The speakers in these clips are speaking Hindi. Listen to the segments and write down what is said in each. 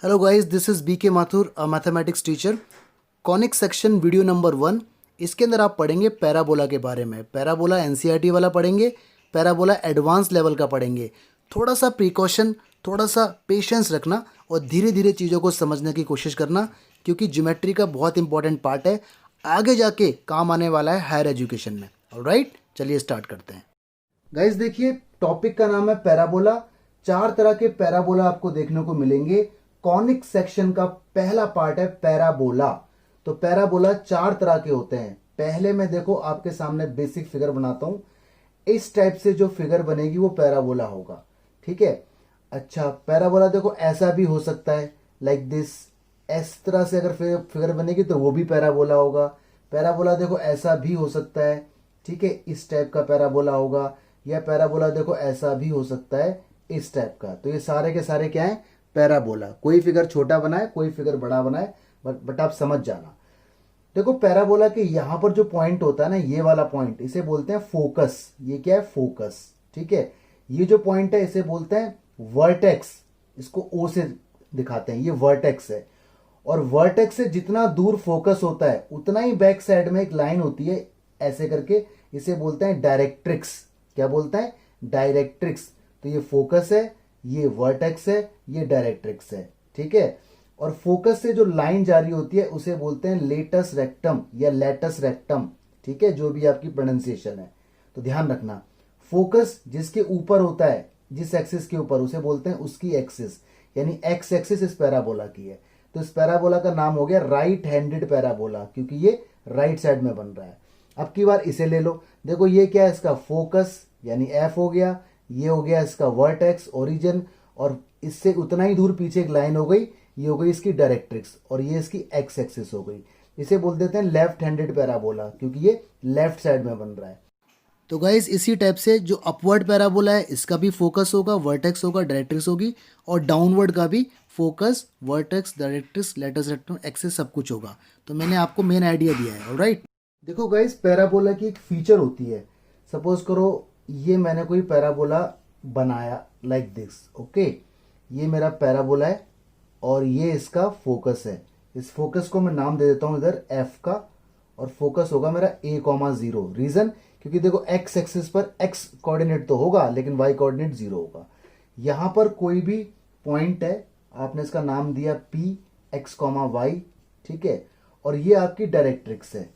Hello guys, this is BK Mathur, a mathematics teacher. Conic section video number 1। इसके अंदर आप पढ़ेंगे पैराबोला के बारे में। पैराबोला एनसीईआरटी वाला पढ़ेंगे, पैराबोला एडवांस लेवल का पढ़ेंगे। थोड़ा सा प्रिकॉशन, थोड़ा सा पेशेंस रखना और धीरे धीरे चीज़ों को समझने की कोशिश करना, क्योंकि ज्योमेट्री का बहुत इंपॉर्टेंट पार्ट है, आगे जाके काम आने वाला है हायर एजुकेशन में। ऑलराइट, चलिए स्टार्ट करते हैं। गाइस देखिए, टॉपिक का नाम है पैराबोला। 4 तरह के पैराबोला आपको देखने को मिलेंगे। कॉनिक सेक्शन का पहला पार्ट है पैराबोला। तो पैराबोला 4 तरह के होते हैं। पहले मैं देखो आपके सामने बेसिक फिगर बनाता हूं। इस टाइप से जो फिगर बनेगी वो पैराबोला होगा। ठीक है। अच्छा, पैराबोला देखो ऐसा भी हो सकता है, लाइक दिस। इस तरह से अगर फिगर बनेगी तो वो भी पैराबोला होगा। पैराबोला देखो ऐसा भी हो सकता है। ठीक है, इस टाइप का पैराबोला होगा। या पैराबोला देखो ऐसा भी हो सकता है, इस टाइप का। तो ये सारे के सारे क्या है, पैराबोला। कोई फिगर छोटा बनाए, कोई फिगर बड़ा बनाए, बट आप समझ जाना। देखो पैराबोला के यहां पर जो पॉइंट होता है ना, ये वाला पॉइंट, इसे बोलते हैं फोकस। ये क्या है, फोकस। ठीक है। ये जो पॉइंट है इसे बोलते हैं वर्टेक्स। इसको ओ से दिखाते हैं, ये वर्टेक्स है। और वर्टेक्स से जितना दूर फोकस होता है उतना ही बैक साइड में एक लाइन होती है ऐसे करके, इसे बोलते हैं डायरेक्ट्रिक्स। क्या बोलते हैं, डायरेक्ट्रिक्स। तो ये फोकस है, ये वर्टेक्स है, ये डायरेक्ट्रिक्स है। ठीक है। और फोकस से जो लाइन जारी होती है उसे बोलते हैं लेटस रेक्टम या लेटस रेक्टम। ठीक है, जो भी आपकी प्रोनाउंसिएशन है। तो ध्यान रखना, फोकस जिसके ऊपर होता है, जिस एक्सिस के ऊपर, उसे बोलते हैं उसकी एक्सिस, यानी एक्स एक्सिस इस पैराबोला की है। तो इस पैराबोला का नाम हो गया राइट हैंडेड पैराबोला, क्योंकि ये राइट साइड में बन रहा है। अब की बार इसे ले लो। देखो ये क्या है, इसका फोकस यानी एफ हो गया, ये हो गया इसका वर्टेक्स ओरिजिन, और इससे उतना ही दूर पीछे एक लाइन हो गई, ये हो गई इसकी डायरेक्ट्रिक्स, और ये इसकी एक्स एक्सिस हो गई। इसे बोल देते हैं लेफ्ट हैंडेड पैराबोला, क्योंकि ये लेफ्ट साइड में बन रहा है। तो गाइस इसी टाइप से जो अपवर्ड पैराबोला है, इसका भी फोकस होगा, वर्टेक्स होगा, डायरेक्ट्रिक्स होगी। और डाउनवर्ड का भी focus, vertex, directrix, latus rectum, axis सब कुछ होगा। तो मैंने आपको मेन आइडिया दिया है। ऑलराइट। देखो गाइस, पैराबोला की एक फीचर होती है। सपोज करो ये मैंने कोई पैराबोला बनाया लाइक दिस। ओके, ये मेरा पैराबोला है और ये इसका फोकस है। इस फोकस को मैं नाम दे देता हूं इधर एफ का, और फोकस होगा मेरा a,0। रीजन, क्योंकि देखो एक्स एक्सिस पर एक्स कोऑर्डिनेट तो होगा लेकिन वाई कोऑर्डिनेट 0 होगा। यहां पर कोई भी पॉइंट है, आपने इसका नाम दिया पी एक्स कॉमा वाई। ठीक है। और ये आपकी डायरेक्ट्रिक्स है,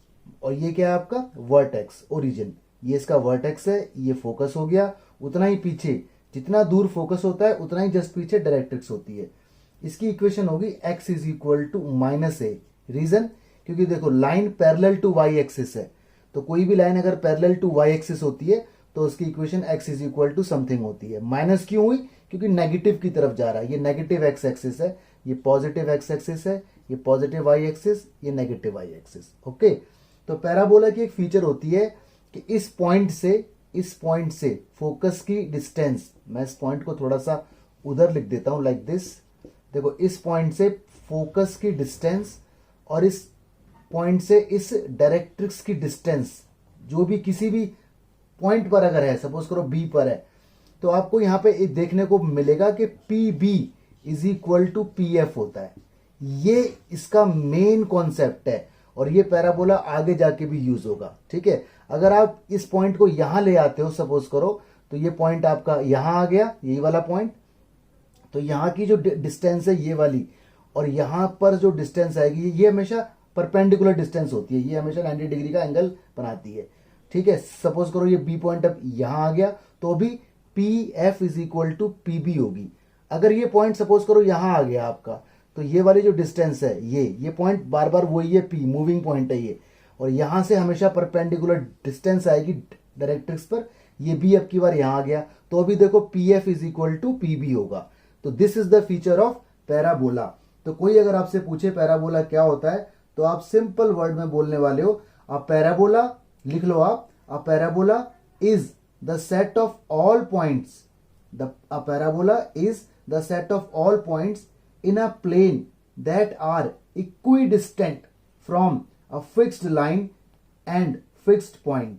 और ये क्या है आपका वर्टेक्स ओरिजिन। ये इसका वर्टेक्स है, ये फोकस हो गया। उतना ही पीछे, जितना दूर फोकस होता है उतना ही जस्ट पीछे डायरेक्ट्रिक्स होती है। इसकी इक्वेशन होगी x is equal to minus a. Reason, क्योंकि देखो line parallel to y axis है। तो कोई भी लाइन अगर पैरेलल टू वाई एक्सिस होती है तो उसकी equation x is equal to something होती है। माइनस क्यों हुई, क्योंकि नेगेटिव की तरफ जा रहा है। ये नेगेटिव एक्स एक्सिस है, ये पॉजिटिव एक्स एक्सिस है, ये पॉजिटिव वाई एक्सिस, ये नेगेटिव वाई एक्सिस। ओके। तो पैराबोला की एक फीचर होती है कि इस पॉइंट से फोकस की डिस्टेंस, मैं इस पॉइंट को थोड़ा सा उधर लिख देता हूं लाइक दिस। देखो इस पॉइंट से फोकस की डिस्टेंस और इस पॉइंट से इस डायरेक्ट्रिक्स की डिस्टेंस, जो भी किसी भी पॉइंट पर अगर है, सपोज करो बी पर है, तो आपको यहां पे देखने को मिलेगा कि P B is equal to P F होता है। ये इसका मेन कॉन्सेप्ट है, और ये पैराबोला आगे जाके भी यूज होगा। ठीक है। अगर आप इस पॉइंट को यहां ले आते हो, सपोज करो, तो ये पॉइंट आपका यहां आ गया, यही वाला पॉइंट। तो यहां की जो डिस्टेंस है ये वाली, और यहां पर जो डिस्टेंस आएगी ये हमेशा परपेंडिकुलर डिस्टेंस होती है, ये हमेशा 90 डिग्री का एंगल बनाती है। ठीक है। सपोज करो ये बी पॉइंट अब यहां आ गया, तो भी P F is equal to P B होगी। अगर ये पॉइंट सपोज करो यहां आ गया आपका, तो ये वाली जो डिस्टेंस है, ये पॉइंट बार बार वही है, पी मूविंग पॉइंट है ये, और यहां से हमेशा परपेंडिकुलर डिस्टेंस आएगी डायरेक्ट्रिक्स पर। ये भी अब की बार यहां आ गया, तो अभी देखो P F is equal to P B होगा। तो this is the feature of parabola. तो कोई अगर आपसे पूछे पैराबोला क्या होता है, तो आप सिंपल वर्ड में बोलने वाले हो, आप पैराबोला लिख लो। आप a parabola is the set of all points, a parabola is the set of all points in a plane that are equidistant from a fixed line and fixed point.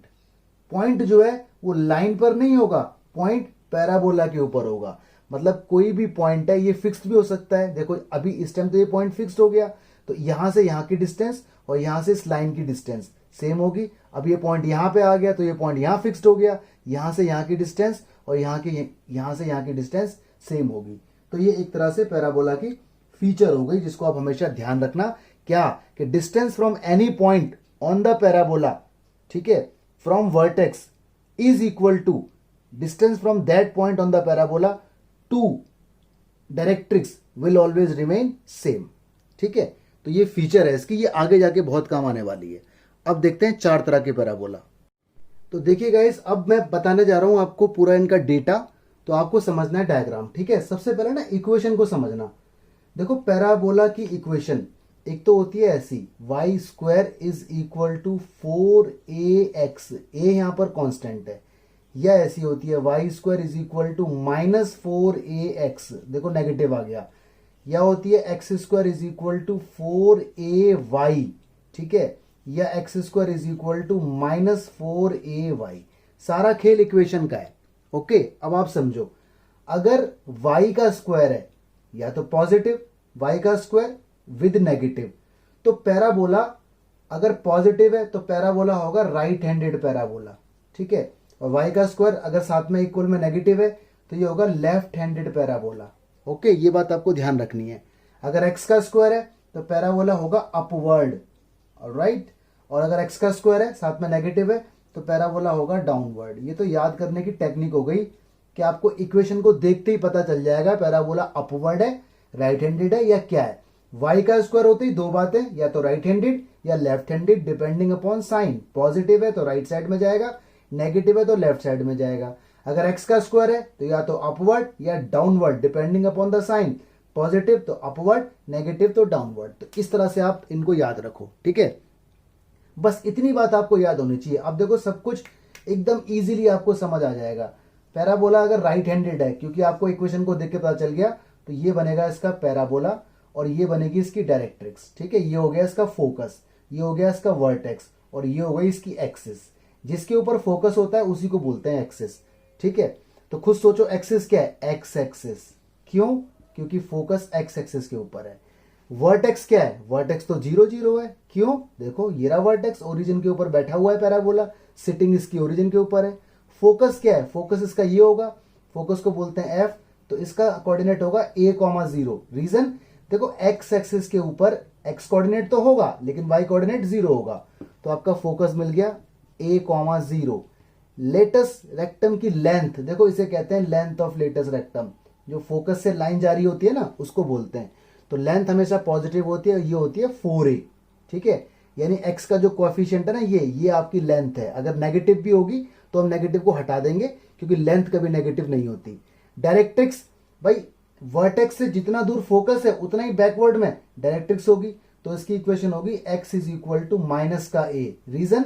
Point जो है वो लाइन पर नहीं होगा, पॉइंट पैराबोला के ऊपर होगा। मतलब कोई भी पॉइंट है ये फिक्स्ड भी हो सकता है। देखो अभी इस टाइम तो ये पॉइंट फिक्स्ड हो गया, तो यहां से यहाँ की डिस्टेंस और यहां से इस लाइन की डिस्टेंस सेम होगी। अब ये पॉइंट यहां पे आ गया तो ये पॉइंट यहां फिक्स्ड हो गया, यहां से यहाँ की डिस्टेंस और यहां से यहाँ की डिस्टेंस सेम होगी। तो ये एक तरह से पैराबोला की फीचर हो गई, जिसको आप हमेशा ध्यान रखना। क्या कि distance from any point on the parabola, ठीक है, from vertex is equal to distance from that point on the parabola to directrix will always remain same. ठीक है, तो ये फीचर है इसकी, ये आगे जाके बहुत काम आने वाली है। अब देखते हैं 4 तरह के पैराबोला। तो देखिए गाइस, अब मैं बताने जा रहा हूं आपको पूरा इनका डेटा, तो आपको समझना है डायग्राम। ठीक है, सबसे पहले ना इक्वेशन को समझना। देखो पैराबोला की इक्वेशन एक तो होती है ऐसी, y square is equal to 4ax, a यहां पर कांस्टेंट है, या ऐसी होती है y square is equal to -4ax, देखो नेगेटिव आ गया, या होती है x square is equal to 4ay, ठीक है, या x square is equal to -4ay। सारा खेल इक्वेशन का है। ओके, अब आप समझो, अगर y का स्क्वायर है या तो पॉजिटिव, y का स्क्वायर विद नेगेटिव, तो पैराबोला अगर पॉजिटिव है तो पैराबोला होगा राइट हैंडेड पैराबोला। ठीक है, और y का स्क्वायर अगर साथ में इक्वल में नेगेटिव है तो ये होगा लेफ्ट हैंडेड पैराबोला। ओके, ये बात आपको ध्यान रखनी है। अगर x का स्क्वायर है तो पैराबोला होगा अपवर्ड, राइट, और अगर x का स्क्वायर है साथ में नेगेटिव है तो पैराबोला होगा डाउनवर्ड। ये तो याद करने की टेक्निक हो गई कि आपको इक्वेशन को देखते ही पता चल जाएगा पैराबोला अपवर्ड है, राइट हैंडेड है या क्या है। y का स्क्वायर होते ही दो बातें, या तो राइट हैंडेड या left handed depending upon sine. Positive है तो राइट साइड में जाएगा, नेगेटिव है तो लेफ्ट साइड में जाएगा। अगर x का स्क्वायर है तो या तो अपवर्ड या downward depending upon the sign. Positive तो अपवर्ड, नेगेटिव तो डाउनवर्ड। तो इस तरह से आप इनको याद रखो। ठीक है, बस इतनी बात आपको याद होनी चाहिए। अब देखो सब कुछ एकदम इजीली आपको समझ आ जाएगा। पैराबोला अगर राइट हैंडेड है, क्योंकि आपको इक्वेशन को देख के पता चल गया, तो ये बनेगा इसका पैराबोला और ये बनेगी इसकी डायरेक्ट्रिक्स। ठीक है, ये हो गया इसका फोकस, ये हो गया इसका वर्टेक्स और ये हो गई इसकी एक्सिस। जिसके ऊपर फोकस होता है उसी को बोलते हैं एक्सिस। ठीक है, तो खुद सोचो एक्सिस क्या है, एक्स एक्सिस। क्यों? क्योंकि फोकस एक्स एक्सिस के ऊपर है। वर्टेक्स क्या है, वर्टेक्स तो 0 0 है। क्यों? देखो ये रहा वर्टेक्स, ओरिजिन के ऊपर बैठा हुआ है पैराबोला, सिटिंग इसकी ओरिजिन के ऊपर है। फोकस क्या है, फोकस इसका ये होगा, फोकस को बोलते हैं एफ, तो इसका कोऑर्डिनेट होगा a,0। रीजन देखो एक्स एक्सिस के ऊपर एक्स कोऑर्डिनेट तो होगा लेकिन वाई कोऑर्डिनेट 0 होगा, तो आपका फोकस मिल गया a,0। लेटस रेक्टम की लेंथ, देखो इसे कहते हैं लेंथ ऑफ लेटस रेक्टम, जो फोकस से लाइन जारी होती है ना उसको बोलते हैं। तो लेंथ हमेशा पॉजिटिव होती है, ये होती है 4a। ठीक है, यानी x का जो कोएफिशिएंट है ना ये आपकी लेंथ है। अगर नेगेटिव भी होगी तो हम नेगेटिव को हटा देंगे क्योंकि लेंथ कभी नेगेटिव नहीं होती। डायरेक्ट्रिक्स, भाई वर्टेक्स से जितना दूर फोकस है उतना ही बैकवर्ड में डायरेक्ट्रिक्स होगी, तो इसकी इक्वेशन होगी x is equal to minus का a। रीजन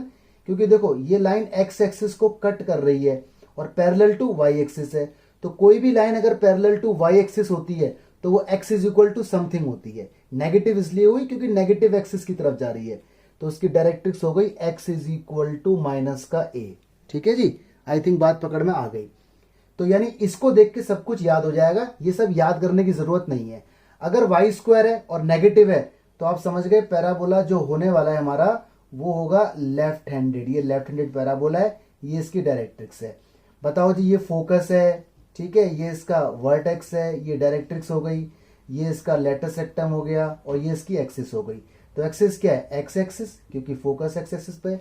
क्योंकि देखो ये लाइन x एक्सिस को कट कर रही है और पैरेलल टू y एक्सिस है, तो कोई भी लाइन अगर पैरेलल टू y एक्सिस होती है तो वो x is equal to something होती है। नेगेटिव इसलिए हुई क्योंकि नेगेटिव एक्सिस की तरफ जा रही है, तो उसकी डायरेक्ट्रिक्स हो गई x is equal to minus का a। ठीक है जी, आई थिंक बात पकड़ में आ गई। तो यानी इसको देख के सब कुछ याद हो जाएगा, ये सब याद करने की जरूरत नहीं है। अगर वाई स्क्वायर है और नेगेटिव है तो आप समझ गए पैराबोला जो होने वाला है हमारा वो होगा लेफ्ट हैंडेड। ये लेफ्ट हैंडेड पैराबोला है, ये इसकी डायरेक्ट्रिक्स है। बताओ जी, ये फोकस है, ठीक है, ये इसका वर्टेक्स है, ये डायरेक्ट्रिक्स हो गई, ये इसका लेटस रेक्टम हो गया और ये इसकी एक्सिस हो गई। तो एक्सिस क्या है, एक्स एक्सिस, क्योंकि फोकस एक्स एक्सिस पे।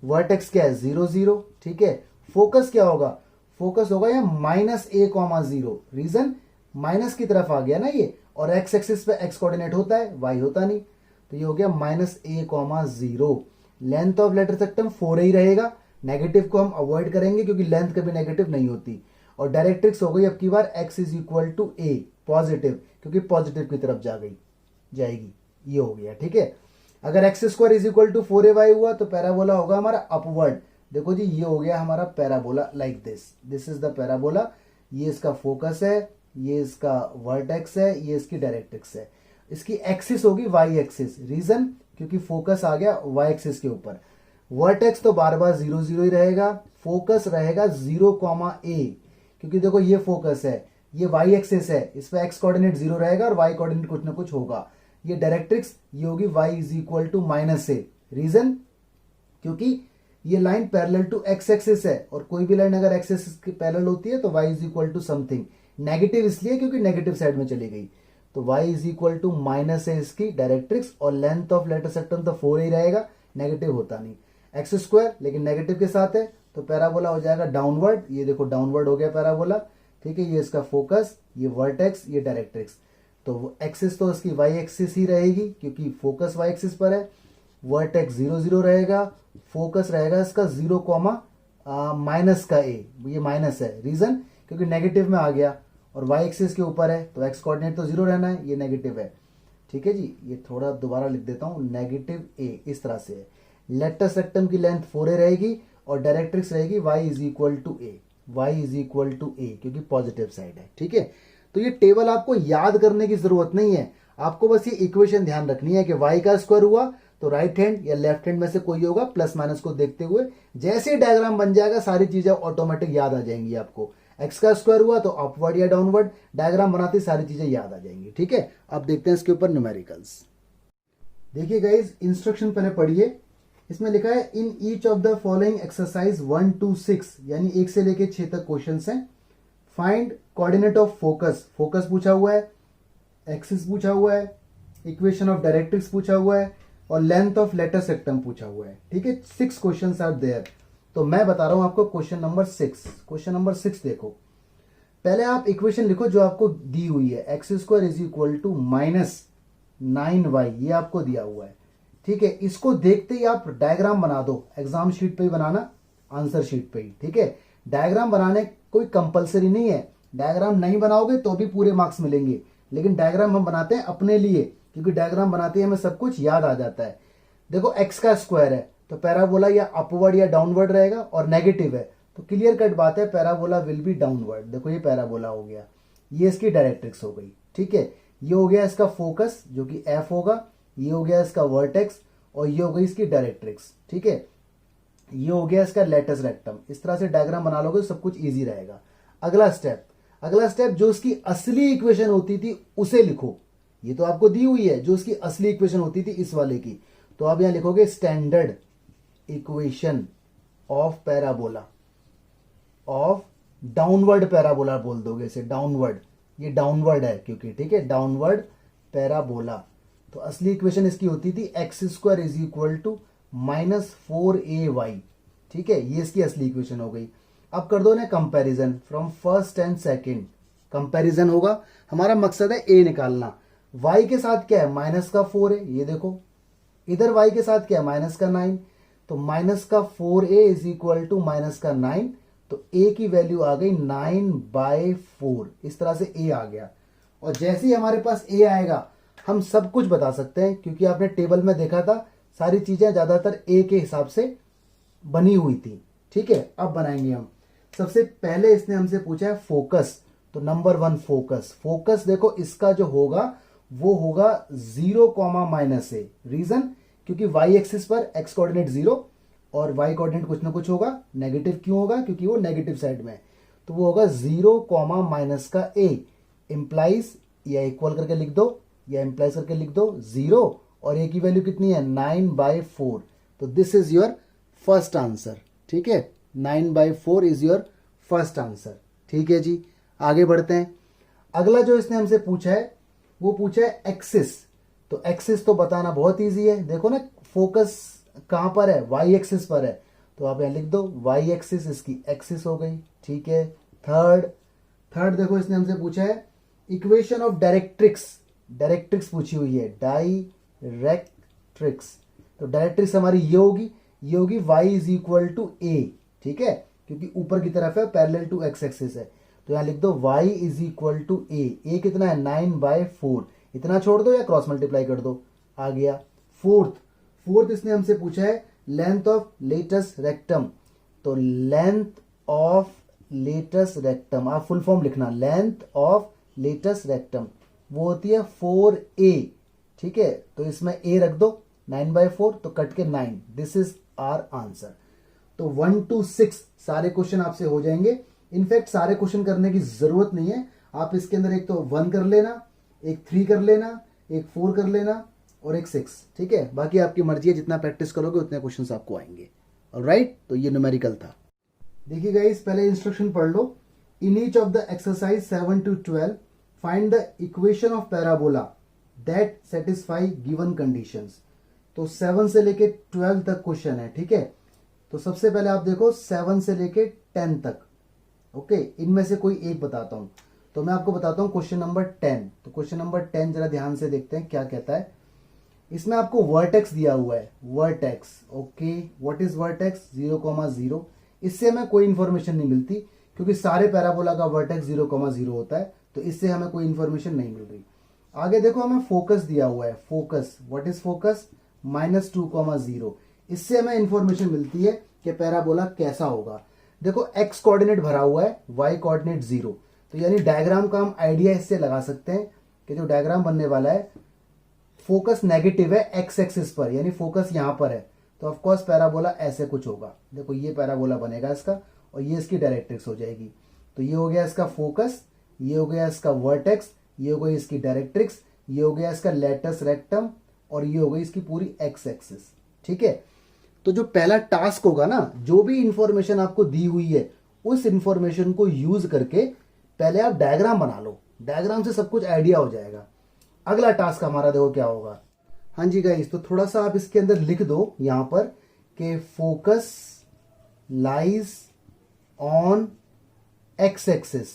वर्टेक्स क्या है, 0 0। ठीक है, फोकस क्या होगा, फोकस होगा ये -a,0। रीजन माइनस की तरफ आ गया ना ये, और एक्स एक्सिस पे एक्स कोऑर्डिनेट होता है, वाई होता नहीं, तो ये हो गया -a,0। Length of latus rectum 4 ही रहेगा, नेगेटिव को हम अवॉइड करेंगे क्योंकि लेंथ कभी नेगेटिव नहीं होती। और डायरेक्ट्रिक्स हो गई अब की बार x is equal to a, positive, क्योंकि पॉजिटिव की तरफ जाएगी, ये हो गया। ठीक है, अगर x square is equal to 4ay हुआ तो पैराबोला होगा हमारा अपवर्ड। देखो जी, ये हो गया हमारा parabola like this is the parabola. ये इसका फोकस है, ये इसका वर्टेक्स है, ये इसकी डायरेक्ट्रिक्स है। इसकी एक्सिस होगी वाई एक्सिस। रीजन क्योंकि फोकस आ गया वाई एक्सिस के ऊपर। वर्टेक्स तो बार बार 0 0 ही रहेगा, फोकस रहेगा 0, a, क्योंकि देखो ये फोकस है, ये वाई एक्सिस है, इस पे एक्स कोऑर्डिनेट 0 रहेगा और वाई कोऑर्डिनेट कुछ ना कुछ होगा। ये डायरेक्ट्रिक्स ये होगी y is equal to minus a. Reason, क्योंकि ये line parallel to x axis है और कोई भी लाइन अगर एक्स एक्सिस के पैरेलल होती है तो y is equal to something. Negative इसलिए क्योंकि नेगेटिव साइड में चली गई, तो y is equal to minus है इसकी डायरेक्ट्रिक्स, और लेंथ ऑफ लेटर सेक्टम तो 4 ही रहेगा, नेगेटिव होता नहीं। एक्स स्क्वायर लेकिन नेगेटिव के साथ है तो पैराबोला हो जाएगा डाउनवर्ड। ये देखो डाउनवर्ड हो गया पैराबोला, ठीक है। ये इसका फोकस, ये वर्टेक्स, ये डायरेक्ट्रिक्स। तो एक्सिस तो इसकी वाई एक्सिस ही रहेगी क्योंकि फोकस वाई एक्सिस पर है। वर्टेक्स 0 0 रहेगा, फोकस रहेगा इसका 0 कॉमा माइनस का ए, ये माइनस है। रीजन, क्योंकि नेगेटिव में आ गया और वाई एक्सिस के ऊपर है तो एक्स कोऑर्डिनेट तो 0 रहना है, ये नेगेटिव है, ठीक है जी। ये थोड़ा दोबारा लिख देता हूं, नेगेटिव ए इस तरह से है। लेटस रेक्टम की लेंथ 4a रहेगी और डायरेक्ट्रिक्स रहेगी y is equal to a, Y is equal to a क्योंकि पॉजिटिव साइड है, ठीक है। तो ये टेबल आपको याद करने की जरूरत नहीं है, आपको बस ये इक्वेशन ध्यान रखनी है कि y का स्क्वायर हुआ तो राइट हैंड या लेफ्ट हैंड में से कोई होगा, प्लस माइनस को देखते हुए जैसे डायग्राम बन जाएगा सारी चीजें ऑटोमेटिक याद आ जाएंगी आपको। x का स्क्वायर हुआ तो अपवर्ड या डाउनवर्ड डायग्राम बनाते सारी चीजें याद आ जाएंगी, ठीक है। अब देखते हैं इसके ऊपर न्यूमेरिकल्स। देखिए गाइज, इंस्ट्रक्शन पहले पढ़िए। इसमें लिखा है इन each of the following exercise 1 to 6, यानी 1 से लेके 6 तक क्वेश्चंस हैं। Find coordinate of focus, focus पूछा हुआ है, एक्सिस पूछा हुआ है, इक्वेशन ऑफ डायरेक्ट्रिक्स पूछा हुआ है और लेंथ ऑफ लेटर सेक्टम पूछा हुआ है, ठीक है। 6 क्वेश्चंस आर देयर। तो मैं बता रहा हूं आपको क्वेश्चन नंबर 6। क्वेश्चन नंबर 6 देखो, पहले आप इक्वेशन लिखो जो आपको दी हुई है, x square is equal to minus 9y, ये आपको दिया हुआ है, ठीक है। इसको देखते ही आप डायग्राम बना दो, एग्जाम शीट पे ही बनाना, आंसर शीट पे ही, ठीक है। डायग्राम बनाने कोई कंपलसरी नहीं है, डायग्राम नहीं बनाओगे तो भी पूरे मार्क्स मिलेंगे, लेकिन डायग्राम हम बनाते हैं अपने लिए क्योंकि डायग्राम बनाते ही हमें सब कुछ याद आ जाता है। देखो एक्स का स्क्वायर है तो पैराबोला या अपवर्ड या डाउनवर्ड रहेगा और नेगेटिव है तो क्लियर कट बात है पैराबोला विल बी डाउनवर्ड। देखो ये पैराबोला हो गया, ये इसकी डायरेक्ट्रिक्स हो गई, ठीक है। ये हो गया इसका फोकस जो कि एफ होगा, ये हो गया इसका वर्टेक्स और ये हो गई इसकी डायरेक्ट्रिक्स, ठीक है। ये हो गया इसका लेटस रेक्टम। इस तरह से डायग्राम बना लोगे तो सब कुछ इजी रहेगा। अगला स्टेप जो इसकी असली इक्वेशन होती थी उसे लिखो। ये तो आपको दी हुई है जो इसकी असली इक्वेशन होती थी इस वाले की, तो आप यहां लिखोगे standard equation of parabola, of downward parabola बोल दोगे इसे, डाउनवर्ड, ये डाउनवर्ड है क्योंकि, ठीक है, डाउनवर्ड पैराबोला। तो असली इक्वेशन इसकी होती थी x square is equal to minus 4ay, ठीक है। ये इसकी असली इक्वेशन हो गई। अब कर दो ना comparison from first and second, comparison होगा। हमारा मकसद है ए निकालना। y के साथ क्या है, माइनस का 4 है, ये देखो। इधर y के साथ क्या है, माइनस का 9, तो माइनस का 4a is equal to minus का 9, तो a की वैल्यू आ गई 9/4। इस तरह से a आ गया और जैसे ही हमारे पास a आएगा हम सब कुछ बता सकते हैं क्योंकि आपने टेबल में देखा था सारी चीजें ज्यादातर a के हिसाब से बनी हुई थी, ठीक है। अब बनाएंगे हम। सबसे पहले इसने हमसे पूछा है फोकस, तो नंबर 1 फोकस। फोकस देखो इसका जो होगा वो होगा 0 कॉमा माइनस ए। रीजन, क्योंकि y एक्सिस पर x कोऑर्डिनेट 0 और y कोऑर्डिनेट कुछ ना कुछ होगा। नेगेटिव क्यों होगा, क्योंकि वो नेगेटिव साइड में है, तो वो होगा 0 कॉमा माइनस का a, इंप्लाइज या इक्वल करके लिख दो या इंप्लाइज करके लिख दो 0 और a की वैल्यू कितनी है 9/4। तो this is your first answer, ठीक है। 9/4 इज योर फर्स्ट आंसर, ठीक है जी। आगे बढ़ते हैं। अगला जो इसने हमसे पूछा है वो पूछा है एक्सिस। तो एक्सिस तो बताना बहुत इजी है, देखो ना फोकस कहां पर है, वाई एक्सिस पर है, तो आप यहां लिख दो वाई एक्सिस, इसकी एक्सिस हो गई, ठीक है। थर्ड देखो इसने हमसे पूछा है इक्वेशन ऑफ डायरेक्ट्रिक्स। डायरेक्ट्रिक्स पूछी हुई है, डायरेक्ट्रिक्स। तो डायरेक्ट्रिक्स हमारी ये होगी y इज इक्वल टू ए, ठीक है, क्योंकि ऊपर की तरफ है, पैरेलल टू एक्स एक्सिस है, तो यहां लिख दो y इज इक्वल टू ए कितना है 9/4, इतना छोड़ दो या क्रॉस मल्टीप्लाई कर दो, आ गया। फोर्थ इसने हमसे पूछा है लेंथ ऑफ लेटस रेक्टम। तो लेंथ ऑफ लेटस रेक्टम, आप फुल फॉर्म लिखना, लेंथ ऑफ लेटस रेक्टम वो होती है 4a, ठीक है। तो इसमें a रख दो, 9/4 तो कट के 9, दिस इज आवर आंसर। तो 1 to 6 सारे क्वेश्चन आपसे हो जाएंगे। इनफैक्ट सारे क्वेश्चन करने की जरूरत नहीं है, आप इसके अंदर एक तो 1 कर लेना, एक 3 कर लेना, एक 4 कर लेना और एक 6, ठीक है। बाकी आपकी मर्जी है, जितना प्रैक्टिस करोगे उतने क्वेश्चंस आपको आएंगे। ऑलराइट, तो ये न्यूमेरिकल था। देखिए गाइस, पहले इंस्ट्रक्शन पढ़ लो। In each of the exercise 7 to 12 find the equation of parabola that satisfy given conditions. तो 7 से लेके 12 तक क्वेश्चन है, ठीक है। तो सबसे पहले आप देखो 7 से लेके 10 तक, ओके। इनमें से कोई एक बताता हूं। तो मैं आपको बताता हूं क्वेश्चन नंबर 10। तो क्वेश्चन नंबर 10 जरा ध्यान से देखते हैं क्या कहता है। इसमें आपको वर्टेक्स दिया हुआ है, vertex, okay. What is vertex? 0,0। इससे हमें कोई इंफॉर्मेशन नहीं मिलती, क्योंकि सारे पैराबोला का वर्टेक्स 0,0 होता है, तो इससे हमें कोई इंफॉर्मेशन नहीं मिल रही। आगे देखो, हमें फोकस दिया हुआ है, फोकस। What is focus? -2,0। इससे हमें इंफॉर्मेशन मिलती है कि पैराबोला कैसा होगा। देखो एक्स कोऑर्डिनेट भरा हुआ है, वाई कोऑर्डिनेट 0। तो यानी डायग्राम का हम आइडिया इससे लगा सकते हैं कि जो डायग्राम बनने वाला है, फोकस नेगेटिव है एक्स एक्सिस पर, यानी फोकस यहां पर है, तो ऑफ कोर्स पैराबोला ऐसे कुछ होगा। देखो ये पैराबोला बनेगा इसका, और ये इसकी डायरेक्ट्रिक्स हो जाएगी। तो ये हो गया इसका फोकस, ये हो गया इसका वर्टेक्स, ये हो गई इसकी डायरेक्ट्रिक्स, ये हो गया इसका लेटस रेक्टम, और ये हो गई इसकी पूरी एक्स एक्सिस, ठीक है। तो जो पहला टास्क होगा ना, जो भी इंफॉर्मेशन आपको दी हुई है, उस इंफॉर्मेशन को यूज करके पहले आप डायग्राम बना लो। डायग्राम से सब कुछ आइडिया हो जाएगा। अगला टास्क हमारा देखो क्या होगा। हाँ जी गाइस, तो थोड़ा सा आप इसके अंदर लिख दो यहां पर कि focus lies on x axis,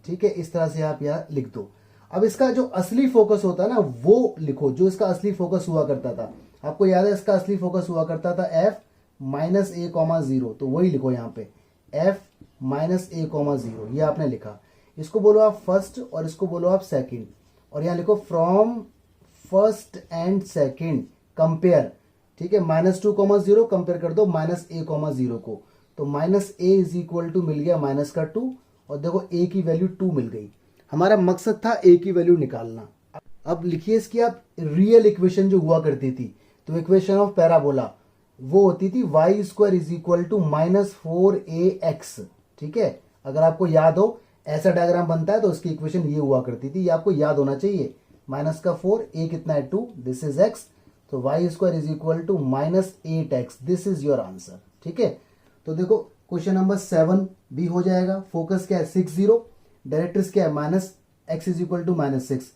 ठीक है। इस तरह से आप यहां लिख दो। अब इसका जो असली फोकस होता है ना, वो लिखो, जो इसका असली फोकस हुआ करता था। आपको याद है इसका असली फोकस हुआ करता था f-a,0। तो वही लिखो यहां पे, f-a,0। ये आपने लिखा। इसको बोलो आप फर्स्ट और इसको बोलो आप सेकंड, और यहां लिखो from first and second compare, ठीक है। -2,0 कंपेयर कर दो -a,0 को। तो -a इज इक्वल टू मिल गया -2, और देखो a की वैल्यू 2 मिल गई। हमारा मकसद था a की वैल्यू निकालना। अब लिखिए इसकी आप रियल इक्वेशन जो हुआ करती थी, तो इक्वेशन ऑफ पैराबोला वो होती थी y² is equal to -4ax, ठीक है। अगर आपको याद हो, ऐसा डायग्राम बनता है तो उसकी इक्वेशन ये हुआ करती थी, ये आपको याद होना चाहिए। -4, a कितना है 2, दिस इज x, तो y² is equal to -8x, this is your answer, ठीक है। तो देखो क्वेश्चन नंबर 7 भी हो जाएगा। फोकस क्या है 60, डायरेक्ट्रिक्स क्या है -x इज इक्वल टू -6।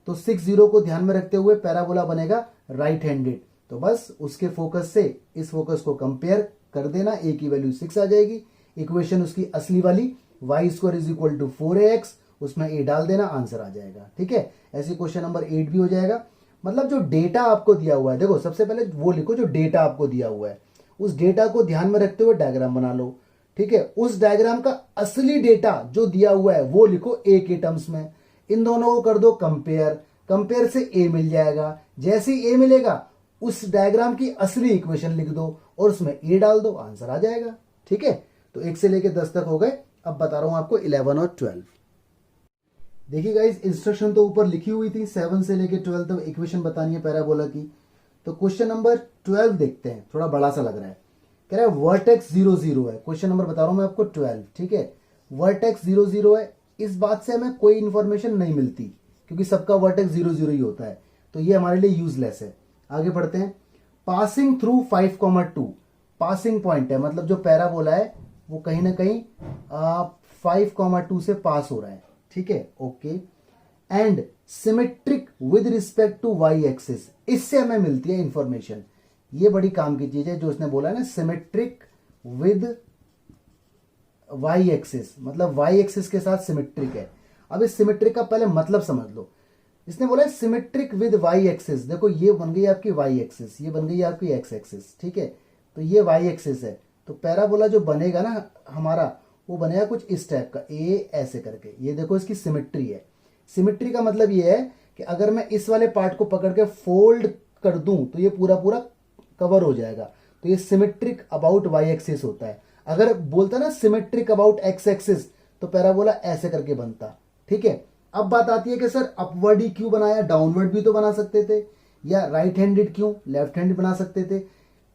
तो 60 को ध्यान में रखते हुए पैराबोला बनेगा राइट हैंडेड। तो बस उसके फोकस से इस फोकस को कंपेयर कर देना, a की वैल्यू 6 आ जाएगी। इक्वेशन उसकी असली वाली y² is equal to 4ax, उसमें a डाल देना, आंसर आ जाएगा, ठीक है। ऐसे क्वेश्चन नंबर 8 भी हो जाएगा। मतलब जो डेटा आपको दिया हुआ है, देखो सबसे पहले वो लिखो जो डेटा आपको दिया हुआ है, उस डेटा को ध्यान में रखते हुए डायग्राम बना लो, ठीक है। उस डायग्राम का असली डेटा जो दिया हुआ है वो लिखो a के टर्म्स में। इन दोनों को कर दो कंपेयर, कंपेयर से a मिल जाएगा। जैसे ही a मिलेगा, उस डायग्राम की असली इक्वेशन लिख दो और उसमें a डाल दो, आंसर आ जाएगा, ठीक है। तो 1 से लेके 10 तक हो गए। अब बता रहा हूं आपको 11 और 12। देखिए गाइस, इंस्ट्रक्शन तो ऊपर लिखी हुई थी, 7 से लेके 12 तक इक्वेशन बतानी है पैराबोला की। तो क्वेश्चन नंबर 12 देखते हैं, थोड़ा बड़ा सा लग रहा है। कह रहा है वर्टेक्स 0,0 है। क्वेश्चन नंबर बता रहा हूं मैं आपको 12, ठीक है। वर्टेक्स 0,0 है, इस बात से हमें कोई इंफॉर्मेशन नहीं मिलती, क्योंकि सबका वर्टेक्स 0,0 ही होता है, तो ये हमारे लिए यूजलेस है। आगे बढ़ते हैं। पासिंग थ्रू 5,2, पासिंग पॉइंट है, मतलब जो पैराबोला है वो कहीं ना कहीं 5,2 से पास हो रहा है, ठीक है, okay. And symmetric with respect to y axis, इससे हमें मिलती है इंफॉर्मेशन। ये बड़ी काम की चीज है जो उसने बोला है ना, सिमेट्रिक विद वाई एक्सिस, मतलब वाई एक्सिस के साथ सिमेट्रिक है। अब इस सिमेट्रिक का पहले मतलब समझ लो। इसने बोला है सिमेट्रिक विद वाई एक्सिस। देखो ये बन गई आपकी वाई एक्सिस, ये बन गई आपकी एक्स एक्सिस, ठीक है। तो ये वाई एक्सिस है, तो पैराबोला जो बनेगा ना हमारा, वो बनेगा कुछ इस टाइप का, ए ऐसे करके। ये देखो इसकी सिमेट्री है। सिमेट्री का मतलब ये है कि अगर मैं इस वाले पार्ट को पकड़ के फोल्ड कर दूं तो ये पूरा पूरा कवर हो जाएगा। तो ये सिमेट्रिक अबाउट वाई एक्सिस होता है। अगर बोलता ना सिमेट्रिक अबाउट एक्स एक्सिस, तो पैराबोला ऐसे करके बनता, ठीक है। अब बात आती है कि सर अपवर्ड ही क्यों बनाया, डाउनवर्ड भी तो बना सकते थे, या राइट हैंडेड क्यों, लेफ्ट हैंडेड बना सकते थे।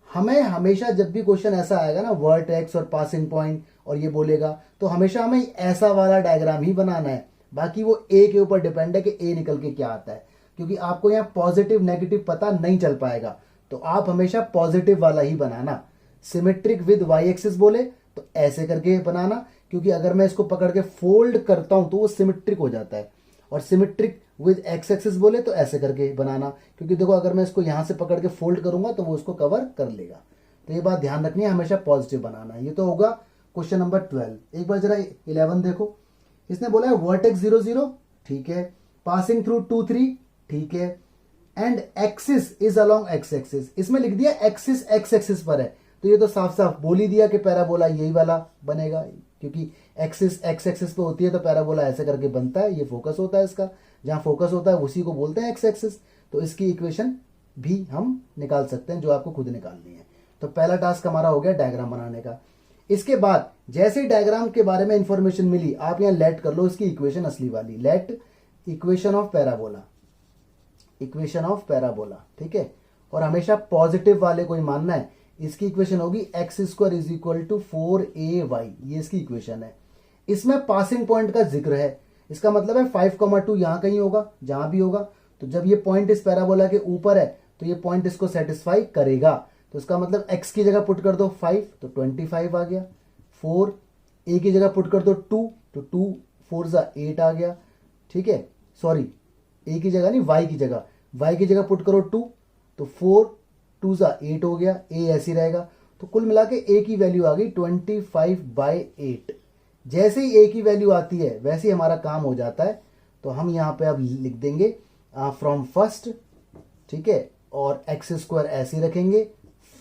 हमें हमेशा जब भी क्वेश्चन ऐसा आएगा ना, वर्टेक्स और पासिंग पॉइंट और ये बोलेगा, तो हमेशा हमें ऐसा वाला डायग्राम ही बनाना है। बाकी वो ए के ऊपर डिपेंड है कि ए निकल के क्या आता है, क्योंकि आपको यहाँ पॉजिटिव नेगेटिव पता नहीं चल पाएगा। तो आप हमेशा पॉजिटिव वाला ही बनाना। सिमेट्रिक विद वाई एक्सिस बोले तो ऐसे करके बनाना, क्योंकि अगर मैं इसको पकड़ के फोल्ड करता हूं तो वो सिमेट्रिक हो जाता है। और सिमेट्रिक विद एक्स एक्सिस बोले तो ऐसे करके बनाना, क्योंकि देखो अगर मैं इसको यहां से पकड़ के फोल्ड करूंगा तो वो उसको कवर कर लेगा। तो ये बात ध्यान रखनी है, हमेशा पॉजिटिव बनाना। ये तो होगा क्वेश्चन नंबर 12। एक बार जरा 11 देखो। इसने बोला है वर्टेक्स 0 0, ठीक है, पासिंग थ्रू 2 3, ठीक है, and axis is along x axis. इसमें लिख दिया एक्सिस एक्स एक्सिस पर है, तो ये तो साफ साफ बोल ही दिया कि पैराबोला यही वाला बनेगा, क्योंकि एक्सिस एक्स एक्सिस पे होती है तो पैराबोला ऐसे करके बनता है। ये फोकस होता है इसका, जहां फोकस होता है उसी को बोलते हैं एक्स एक्सिस। तो इसकी इक्वेशन भी हम निकाल सकते हैं, जो आपको खुद निकालनी है। तो पहला टास्क हमारा हो गया डायग्राम बनाने का। इसके बाद जैसे ही डायग्राम के बारे में इंफॉर्मेशन मिली, आप यहां लेट कर लो इसकी इक्वेशन असली वाली, let equation of parabola, equation of parabola, ठीक है। और हमेशा पॉजिटिव वाले को ही मानना है। इसकी इक्वेशन होगी x square is equal to 4ay, ये इसकी इक्वेशन है। इसमें पासिंग पॉइंट का जिक्र है, इसका मतलब है 5,2 यहां कहीं होगा, जहां भी होगा। तो जब ये पॉइंट इस पैराबोला के ऊपर है तो ये पॉइंट इसको सेटिस्फाई करेगा। तो इसका मतलब x की जगह पुट कर दो 5 तो 25 आ गया, 4 a की जगह पुट कर दो 2 तो 2 4 जा 8 आ गया, ठीक है। सॉरी, a की जगह नहीं, y की जगह, y की जगह पुट करो 2 तो 4 2 जा 8 हो गया, a ऐसी रहेगा। तो कुल मिला के a की वैल्यू आ गई 25/8। जैसे ही a की वैल्यू आती है वैसे ही हमारा काम हो जाता है। तो हम यहां पे अब लिख देंगे फ्रॉम फर्स्ट, ठीक है, और एक्स स्क्वायर ऐसे रखेंगे,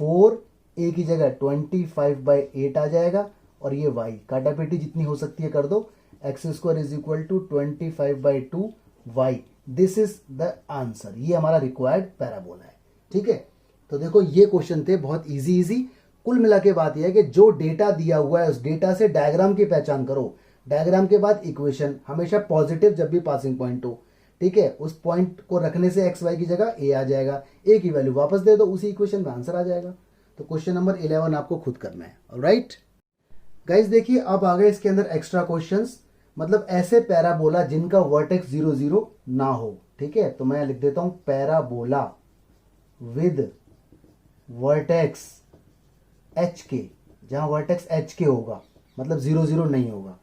4 a की जगह 25/8 आ जाएगा, और ये y काटापेटी जितनी हो सकती है कर दो, x square is equal to 25/2 y। This is the answer. ये हमारा रिक्वायर्ड पैराबोला है, ठीक है। तो देखो ये क्वेश्चन थे बहुत इजी। कुल मिला के बात यह है कि जो डेटा दिया हुआ है उस डेटा से डायग्राम की पहचान करो। डायग्राम के बाद इक्वेशन, हमेशा पॉजिटिव जब भी पासिंग पॉइंट हो, ठीक है। उस पॉइंट को रखने से एक्स वाई की जगह ए आ जाएगा, ए की वैल्यू वापस दे दो, उसी इक्वेशन में आंसर आ जाएगा। तो क्वेश्चन नंबर 11 आपको खुद करना है। ऑलराइट गाइस, देखिए अब आ गए इसके अंदर एक्स्ट्रा क्वेश्चंस, मतलब ऐसे पैराबोला जिनका वर्टेक्स 0 0 ना हो, ठीक है। तो मैं लिख देता हूं पैराबोला विद वर्टेक्स एच के, जहां वर्टेक्स एच के होगा, मतलब 0 0 नहीं होगा।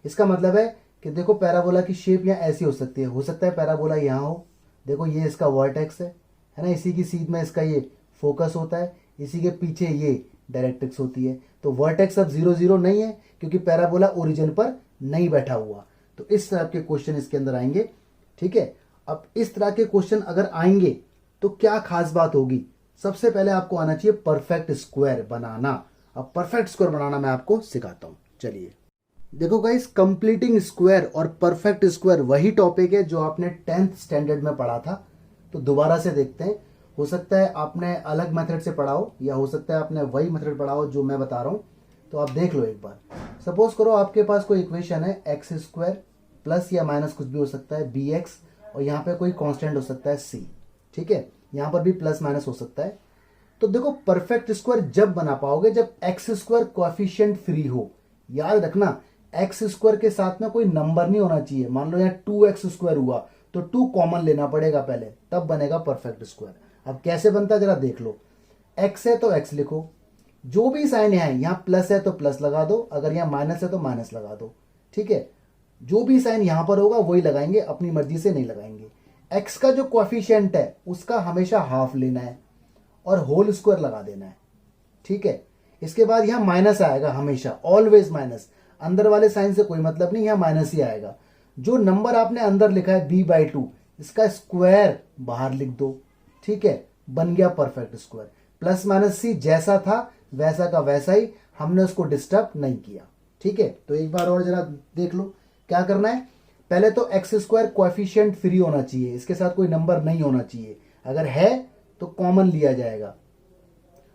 इसका मतलब है कि देखो पैराबोला की शेप यहाँ ऐसी हो सकती है, हो सकता है पैराबोला यहाँ हो, देखो ये इसका वर्टेक्स है ना, इसी की सीध में इसका ये फोकस होता है, इसी के पीछे ये डायरेक्ट्रिक्स होती है। तो वर्टेक्स अब 0 0 नहीं है, क्योंकि पैराबोला ओरिजिन पर नहीं बैठा हुआ। तो इस तरह के क्वेश्चन इसके अंदर आएंगे, ठीक है। अब इस तरह के क्वेश्चन अगर आएंगे तो क्या खास बात होगी, सबसे पहले आपको आना चाहिए परफेक्ट स्क्वायर बनाना। अब परफेक्ट स्क्वायर बनाना मैं आपको सिखाता हूं, चलिए। देखो गाइस, कंप्लीटिंग स्क्वायर और परफेक्ट स्क्वायर वही टॉपिक है जो आपने 10th स्टैंडर्ड में पढ़ा था। तो दोबारा से देखते हैं, हो सकता है आपने अलग मेथड से पढ़ा हो, या हो सकता है आपने वही मेथड पढ़ा हो जो मैं बता रहा हूं। तो आप देख लो एक बार। सपोज करो आपके पास कोई इक्वेशन है एक्स स्क्वायर प्लस या माइनस कुछ भी हो सकता है बी एक्स, और यहाँ पे कोई कांस्टेंट हो सकता है सी, ठीक है। यहाँ पर भी प्लस माइनस हो सकता है। तो देखो परफेक्ट स्क्वायर जब बना पाओगे जब एक्स स्क्वायर कोएफिशिएंट फ्री हो। याद रखना, एक्स स्क्वायर के साथ में कोई नंबर नहीं होना चाहिए। मान लो यहाँ 2x स्क्वायर हुआ तो 2 कॉमन लेना पड़ेगा पहले, तब बनेगा परफेक्ट स्क्वायर। अब कैसे बनता है जरा देख लो। x है तो x लिखो, जो भी साइन है, यहाँ प्लस है तो प्लस लगा दो, अगर यहाँ माइनस है तो माइनस लगा दो, ठीक है। जो भी साइन यहां पर होगा वही लगाएंगे, अपनी मर्जी से नहीं लगाएंगे। x का जो कोएफिशिएंट है उसका हमेशा हाफ लेना है और होल स्क्वायर लगा देना है, ठीक है। इसके बाद यहां माइनस आएगा, हमेशा ऑलवेज माइनस, अंदर वाले साइन से कोई मतलब नहीं, यहां माइनस ही आएगा। जो नंबर आपने अंदर लिखा है b/2, इसका स्क्वायर बाहर लिख दो, ठीक है, बन गया परफेक्ट स्क्वायर। प्लस माइनस सी जैसा था वैसा का वैसा ही, हमने उसको डिस्टर्ब नहीं किया, ठीक है। तो एक बार और जरा देख लो क्या करना है। पहले तो एक्स स्क्वायर कोएफिशिएंट फ्री होना चाहिए, इसके साथ कोई नंबर नहीं होना चाहिए, अगर है तो कॉमन लिया जाएगा।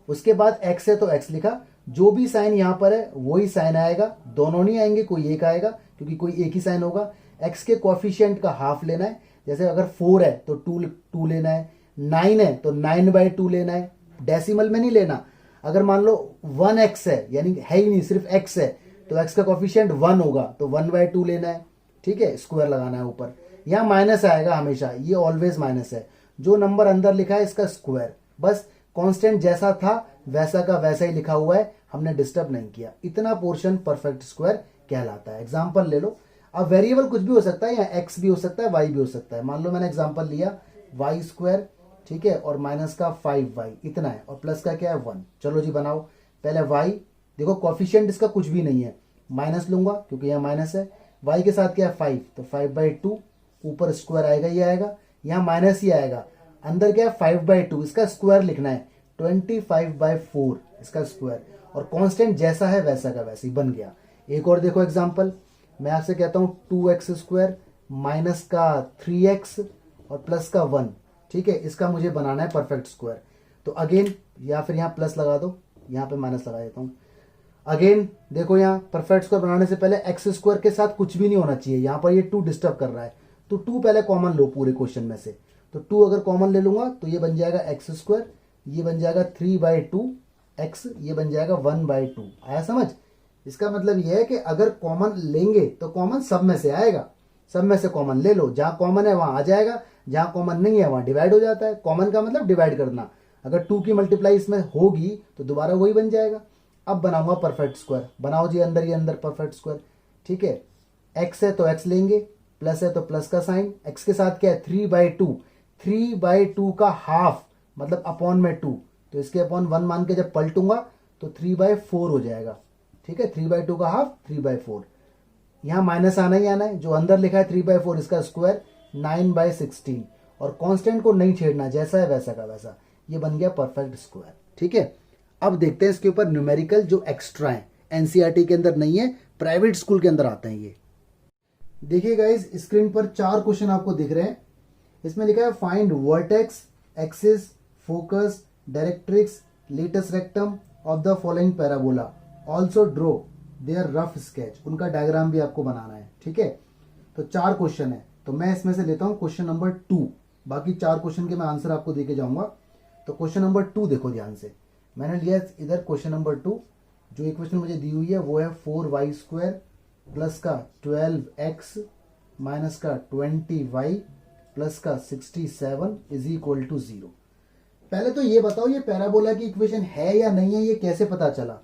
उसके बाद एक्स है तो एक्स लिखा, जो भी साइन यहां पर है वही साइन आएगा, दोनों नहीं आएंगे, कोई एक आएगा, क्योंकि कोई एक ही साइन होगा। एक्स के कोएफिशिएंट का हाफ लेना है, जैसे अगर 4 है तो 2 लेना है, 9 है तो 9/2 लेना है, डेसिमल में नहीं लेना। अगर मान लो 1x है, यानी है ही नहीं, सिर्फ x है, तो x का कोएफिशिएंट 1 होगा तो 1/2 लेना है, ठीक है, स्क्वायर लगाना है ऊपर। यहाँ माइनस आएगा हमेशा, ये ऑलवेज माइनस है। जो नंबर अंदर लिखा है इसका स्क्वायर, बस कांस्टेंट जैसा था वैसा का वैसा ही लिखा हुआ है, हमने डिस्टर्ब नहीं किया। इतना पोर्शन परफेक्ट स्क्वायर कहलाता है। एग्जाम्पल ले लो। अब वेरिएबल कुछ भी हो सकता है, या एक्स भी हो सकता है, वाई भी हो सकता है। मान लो मैंने एग्जाम्पल लिया वाई स्क्वायर, ठीक है, और माइनस का 5y इतना है, और प्लस का क्या है 1। चलो जी बनाओ। पहले y, देखो कॉफिशिएंट इसका कुछ भी नहीं है, माइनस लूंगा क्योंकि यहाँ माइनस है। y के साथ क्या है 5, तो 5/2 ऊपर स्क्वायर आएगा, ये आएगा, यहाँ माइनस ही आएगा। अंदर क्या है 5/2, इसका स्क्वायर लिखना है 25/4 इसका स्क्वायर, और कांस्टेंट जैसा है वैसा का वैसे ही बन गया। एक और देखो एग्जांपल, मैं आपसे कहता हूँ 2x² माइनस का 3x और प्लस का 1, ठीक है, इसका मुझे बनाना है परफेक्ट स्क्वायर। तो अगेन, या फिर यहाँ प्लस लगा दो, यहाँ पे माइनस लगा देता हूँ। अगेन देखो, यहाँ परफेक्ट स्क्वायर बनाने से पहले x² के साथ कुछ भी नहीं होना चाहिए, यहाँ पर ये 2 डिस्टर्ब कर रहा है, तो 2 पहले कॉमन लो पूरे क्वेश्चन में से। तो 2 अगर कॉमन ले लूंगा तो ये बन जाएगा x², ये बन जाएगा 3/2x, ये बन जाएगा 1/2। आया समझ? इसका मतलब यह है कि अगर कॉमन लेंगे तो कॉमन सब में से आएगा, सब में से कॉमन ले लो, जहां कॉमन है वहां आ जाएगा, जहां कॉमन नहीं है वहां डिवाइड हो जाता है। कॉमन का मतलब डिवाइड करना, अगर 2 की मल्टीप्लाई इसमें होगी तो दोबारा वही बन जाएगा। अब बनाऊंगा परफेक्ट स्क्वायर, बनाओ जी अंदर, ये अंदर परफेक्ट स्क्वायर, ठीक है। x है तो x लेंगे, प्लस है तो प्लस का साइन, x के साथ क्या है 3/2, 3/2 का हाफ मतलब अपॉन में 2, तो इसके अपॉन 1 मान के जब पलटूंगा तो 3/4 हो जाएगा, ठीक है। 3/2 का हाफ 3/4, यहाँ माइनस आना ही आना है। जो अंदर लिखा है 3/4 इसका स्क्वायर 9/16, और कांस्टेंट को नहीं छेड़ना, जैसा है वैसा का वैसा, ये बन गया परफेक्ट स्क्वायर, ठीक है। अब देखते हैं इसके ऊपर न्यूमेरिकल जो एक्स्ट्रा है, एनसीईआरटी के अंदर नहीं है, प्राइवेट स्कूल के अंदर आते हैं ये। देखिए गाइस, स्क्रीन पर 4 क्वेश्चन आपको दिख रहे हैं। इसमें लिखा है find vertex, axis, focus, directrix, latus rectum of the following parabola, also draw their rough sketch. उनका डायग्राम भी आपको बनाना है, ठीक है। तो 4 क्वेश्चन है, तो मैं इसमें से लेता हूं क्वेश्चन नंबर 2, बाकी 4 क्वेश्चन के मैं आंसर आपको देके जाऊंगा। तो क्वेश्चन नंबर 2 देखो ध्यान से, मैंने लिया इधर क्वेश्चन नंबर 2। जो इक्वेशन मुझे दी हुई है वो है 4y² प्लस का 12x माइनस का 20y प्लस का 67 इज इक्वल टू 0। पहले तो ये बताओ, ये पैराबोला की इक्वेशन है या नहीं है, ये कैसे पता चला?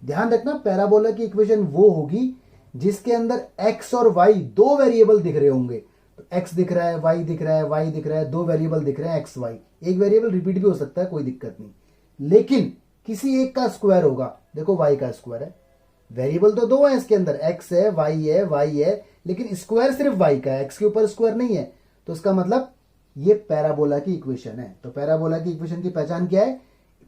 ध्यान रखना, पैराबोला की इक्वेशन वो होगी जिसके अंदर x और y 2 वेरिएबल दिख रहे होंगे। तो x दिख रहा है, y दिख रहा है, y दिख रहा है, 2 वेरिएबल दिख रहे हैं x y। एक वेरिएबल रिपीट भी हो सकता है, कोई दिक्कत नहीं, लेकिन किसी एक का स्क्वायर होगा। देखो y का स्क्वायर है, वेरिएबल तो 2 है इसके अंदर, x है, y है, लेकिन स्क्वायर सिर्फ y का है, x के ऊपर स्क्वायर नहीं है। तो इसका मतलब ये पैराबोला की इक्वेशन है। तो पैराबोला की इक्वेशन की पहचान क्या है?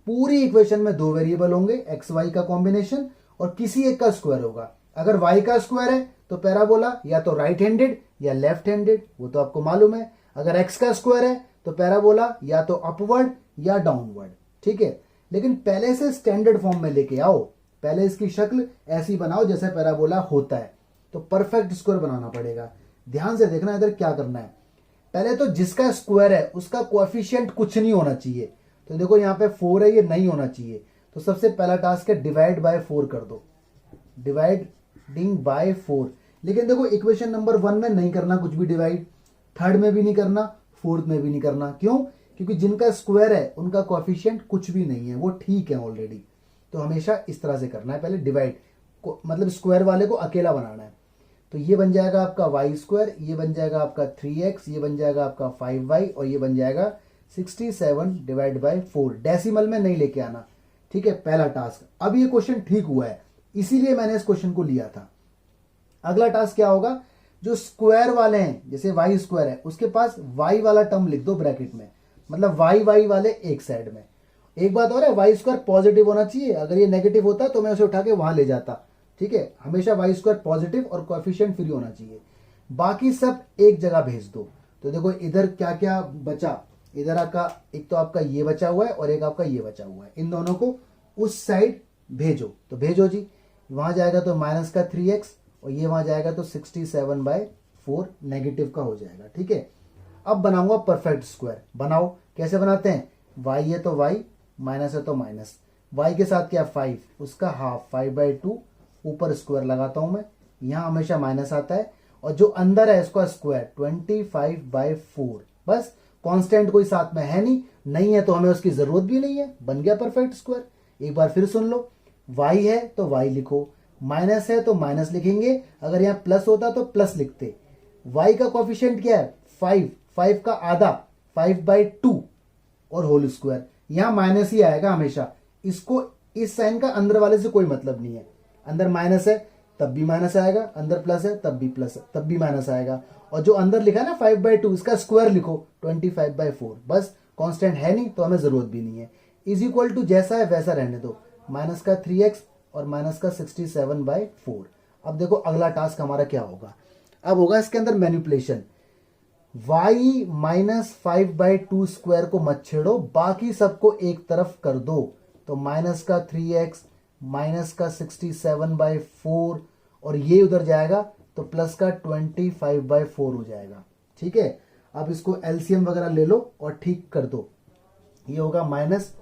पूरी इक्वेशन में 2 वेरिएबल होंगे, एक्स वाई का कॉम्बिनेशन, और किसी एक का स्क्वायर होगा। अगर y का स्क्वायर है तो पैराबोला या तो राइट हैंडेड या लेफ्ट हैंडेड, वो तो आपको मालूम है। अगर x का स्क्वायर है तो पैराबोला या तो अपवर्ड या डाउनवर्ड, ठीक है। लेकिन पहले से स्टैंडर्ड फॉर्म में लेके आओ, पहले इसकी शक्ल ऐसी बनाओ जैसे पैराबोला होता है। तो परफेक्ट स्क्वायर बनाना पड़ेगा। ध्यान से देखना इधर क्या करना है। पहले तो जिसका स्क्वायर है उसका कोएफिशिएंट कुछ नहीं होना चाहिए। तो देखो यहाँ पे 4 है, ये नहीं होना चाहिए। तो सबसे पहला टास्क है डिवाइड बाय 4 कर दो, डिवाइडिंग बाय 4। लेकिन देखो इक्वेशन नंबर 1 में नहीं करना कुछ भी डिवाइड, थर्ड में भी नहीं करना, फोर्थ में भी नहीं करना। क्यों? क्योंकि जिनका स्क्वायर है उनका कोएफिशिएंट कुछ भी नहीं है, वो ठीक है ऑलरेडी। तो हमेशा इस तरह से करना है, पहले डिवाइड को मतलब स्क्वायर वाले को अकेला बनाना है। तो ये बन जाएगा आपका y², ये बन जाएगा आपका 3x, ये बन जाएगा आपका 5y, और ये बन जाएगा 67 डिवाइड बाय 4। डेसिमल में नहीं लेके आना, ठीक है, पहला टास्क। अब ये क्वेश्चन ठीक हुआ है, इसीलिए मैंने इस क्वेश्चन को लिया था। अगला टास्क क्या होगा? जो स्क्वायर वाले हैं, जैसे y² है, उसके पास y वाला टर्म लिख दो ब्रैकेट में, मतलब y वाले एक साइड में। एक बात और है, y² पॉजिटिव होना चाहिए। अगर ये नेगेटिव होता तो मैं उसे उठा के वहां ले जाता, ठीक है। हमेशा y² पॉजिटिव और कोएफिशिएंट फ्री होना चाहिए। बाकी सब एक जगह भेज दो। तो देखो इधर क्या क्या बचा, इधर आपका एक तो आपका ये बचा हुआ है और एक आपका ये बचा हुआ है, इन दोनों को उस साइड भेजो। तो भेजो जी, वहां जाएगा तो माइनस का 3x, और ये वहां जाएगा तो 67/4 नेगेटिव का हो जाएगा, ठीक है। अब बनाऊंगा परफेक्ट स्क्वायर। बनाओ, कैसे बनाते हैं? y है तो y, माइनस है तो माइनस, y के साथ क्या 5, उसका हाफ 5/2, ऊपर स्क्वायर लगाता हूं मैं, यहां हमेशा माइनस आता है, और जो अंदर है इसका स्क्वायर 25/4। बस कांस्टेंट कोई साथ में है नहीं है तो हमें उसकी जरूरत भी नहीं है, बन गया परफेक्ट स्क्वायर। एक बार फिर सुन लो, y है तो y लिखो, माइनस है तो माइनस लिखेंगे, अगर यहाँ प्लस होता तो प्लस लिखते। y का कोफिशिएंट क्या है 5, 5 का आधा 5/2 और होल स्क्वायर, यहां माइनस ही आएगा हमेशा। इसको इस साइन का अंदर वाले से कोई मतलब नहीं है, अंदर माइनस है तब भी माइनस आएगा, अंदर प्लस है तब भी प्लस है तब भी माइनस आएगा। और जो अंदर लिखा है ना 5/2 इसका स्क्वायर लिखो 25/4। बस कांस्टेंट है नहीं तो हमें जरूरत भी नहीं है। इज इक्वल टू जैसा है वैसा रहने दो, माइनस का 3x और माइनस का 67/4। अब देखो अगला टास्क हमारा क्या होगा, अब होगा इसके अंदर मैनिपुलेशन। y माइनस 5/2 स्क्वायर को मत छेड़ो, बाकी सबको एक तरफ कर दो। तो माइनस का 3x माइनस का 67/4 और ये उधर जाएगा तो प्लस का 25/4 हो जाएगा। ठीक है, अब इसको एलसीएम वगैरह ले लो और ठीक कर दो। ये होगा माइनस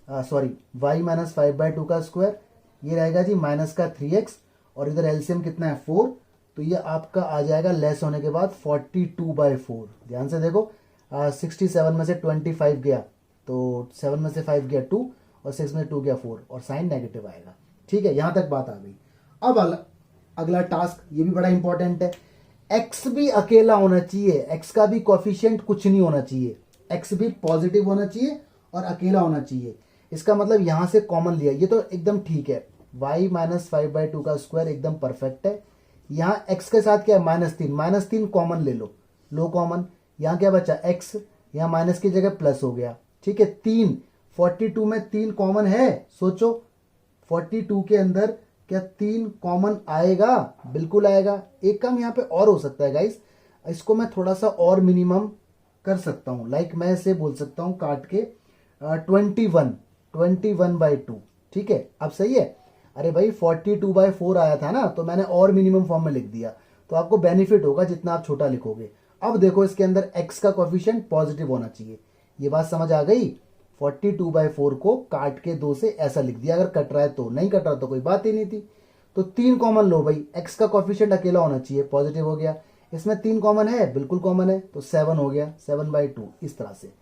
y माइनस 5/2 का स्क्वायर, ये रहेगा जी माइनस का 3x और इधर एलसीएम कितना है 4, तो ये आपका आ जाएगा लेस होने के बाद 42/4। ध्यान से देखो 67 में से 25 गया तो 7 में से 5 गया 2 और 6 में 2 गया 4 और साइन नेगेटिव आएगा। ठीक है, यहां तक बात आ गई। अब अगला टास्क, ये भी बड़ा इंपॉर्टेंट है। x भी अकेला होना चाहिए, x का भी कोफिशिएंट कुछ नहीं होना चाहिए, x भी पॉजिटिव होना चाहिए और अकेला होना चाहिए। इसका मतलब यहां से कॉमन लिया, ये तो एकदम ठीक है। y माइनस 5/2 का स्क्वायर एकदम परफेक्ट है। यहाँ x के साथ क्या है -3 कॉमन ले लो कॉमन। यहाँ क्या बचा x, यहाँ माइनस की जगह प्लस हो गया। ठीक है, 3 42 में 3 कॉमन है, सोचो 42 के अंदर क्या 3 कॉमन आएगा? बिल्कुल आएगा। एक काम यहाँ पे और हो सकता है गाइस, इसको मैं थोड़ा सा और मिनिमम कर सकता हूँ। लाइक मैं इसे बोल सकता हूँ काट के 21/2। ठीक है, अब सही है। अरे भाई 42/4 आया था ना, तो मैंने और मिनिमम फॉर्म में लिख दिया, तो आपको बेनिफिट होगा जितना आप छोटा लिखोगे। अब देखो इसके अंदर x का कोफिशिएंट पॉजिटिव होना चाहिए, ये बात समझ आ गई। 42/4 को काट के 2 से ऐसा लिख दिया, अगर कट रहा है तो, नहीं कट रहा तो कोई बात ही नहीं थी। तो 3 कॉमन लो भाई, x का कोफिशिएंट अकेला होना चाहिए, पॉजिटिव हो गया। इसमें 3 कॉमन है, बिल्कुल कॉमन है, तो 7 हो गया, 7/2 इस तरह से।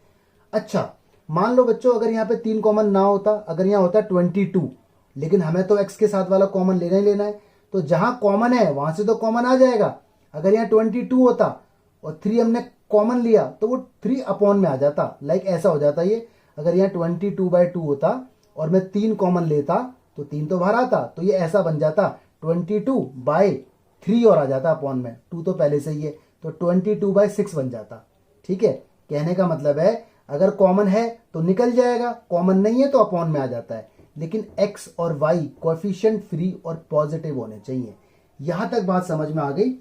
अच्छा मान लो बच्चों अगर यहाँ पे 3 कॉमन ना होता, अगर यहाँ होता 22, लेकिन हमें तो x के साथ वाला कॉमन लेना ही लेना है, तो जहां कॉमन है वहां से तो कॉमन आ जाएगा। अगर यहाँ 22 होता और 3 हमने कॉमन लिया तो वो 3 अपॉन में आ जाता, लाइक ऐसा हो जाता ये। अगर यहाँ 22/2 होता और मैं 3 कॉमन लेता तो 3 तो बाहर आता, तो ये ऐसा बन जाता 22/3 और आ जाता अपॉन में, 2 तो पहले से ही है, तो 22/6 बन जाता। ठीक है, कहने का मतलब है अगर कॉमन है तो निकल जाएगा, कॉमन नहीं है तो अपॉन में आ जाता है। लेकिन x और y कोएफिशिएंट फ्री और पॉजिटिव होने चाहिए। यहां तक बात समझ में आ गई।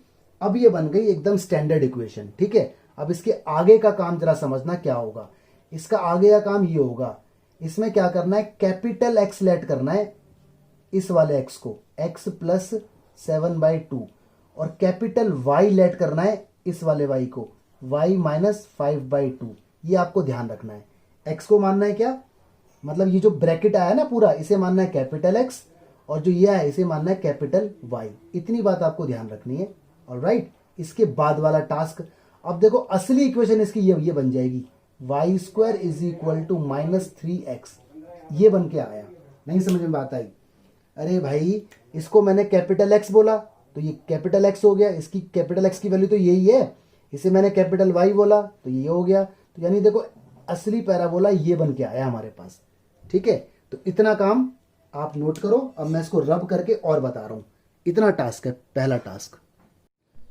अब ये बन गई एकदम स्टैंडर्ड इक्वेशन। ठीक है, अब इसके आगे का काम जरा समझना क्या होगा। इसका आगे का काम ये होगा, इसमें क्या करना है, कैपिटल X लेट करना है इस वाले x को, x प्लस 7/2, और कैपिटल Y लेट करना है इस वाले y को, y माइनस 5/2। ये आपको ध्यान रखना है। x को मानना है क्या, मतलब ये जो ब्रैकेट आया ना पूरा, इसे मानना है कैपिटल X, और जो ये है इसे मानना है कैपिटल Y। इतनी बात आपको ध्यान रखनी है। ऑलराइट, इसके बाद वाला टास्क, अब देखो असली इक्वेशन इसकी ये बन जाएगी, y square is equal to -3x। ये बन के आया, नहीं समझ में बात आई? अरे भाई इसको मैंने कैपिटल X बोला तो ये कैपिटल X हो गया, इसकी कैपिटल X की वैल्यू तो यही है। इसे मैंने कैपिटल Y बोला तो ये हो गया। तो यानी देखो असली पैराबोला ये बन के आया हमारे पास। ठीक है, तो इतना काम आप नोट करो। अब मैं इसको रब करके और बता रहा हूं। इतना टास्क है पहला टास्क।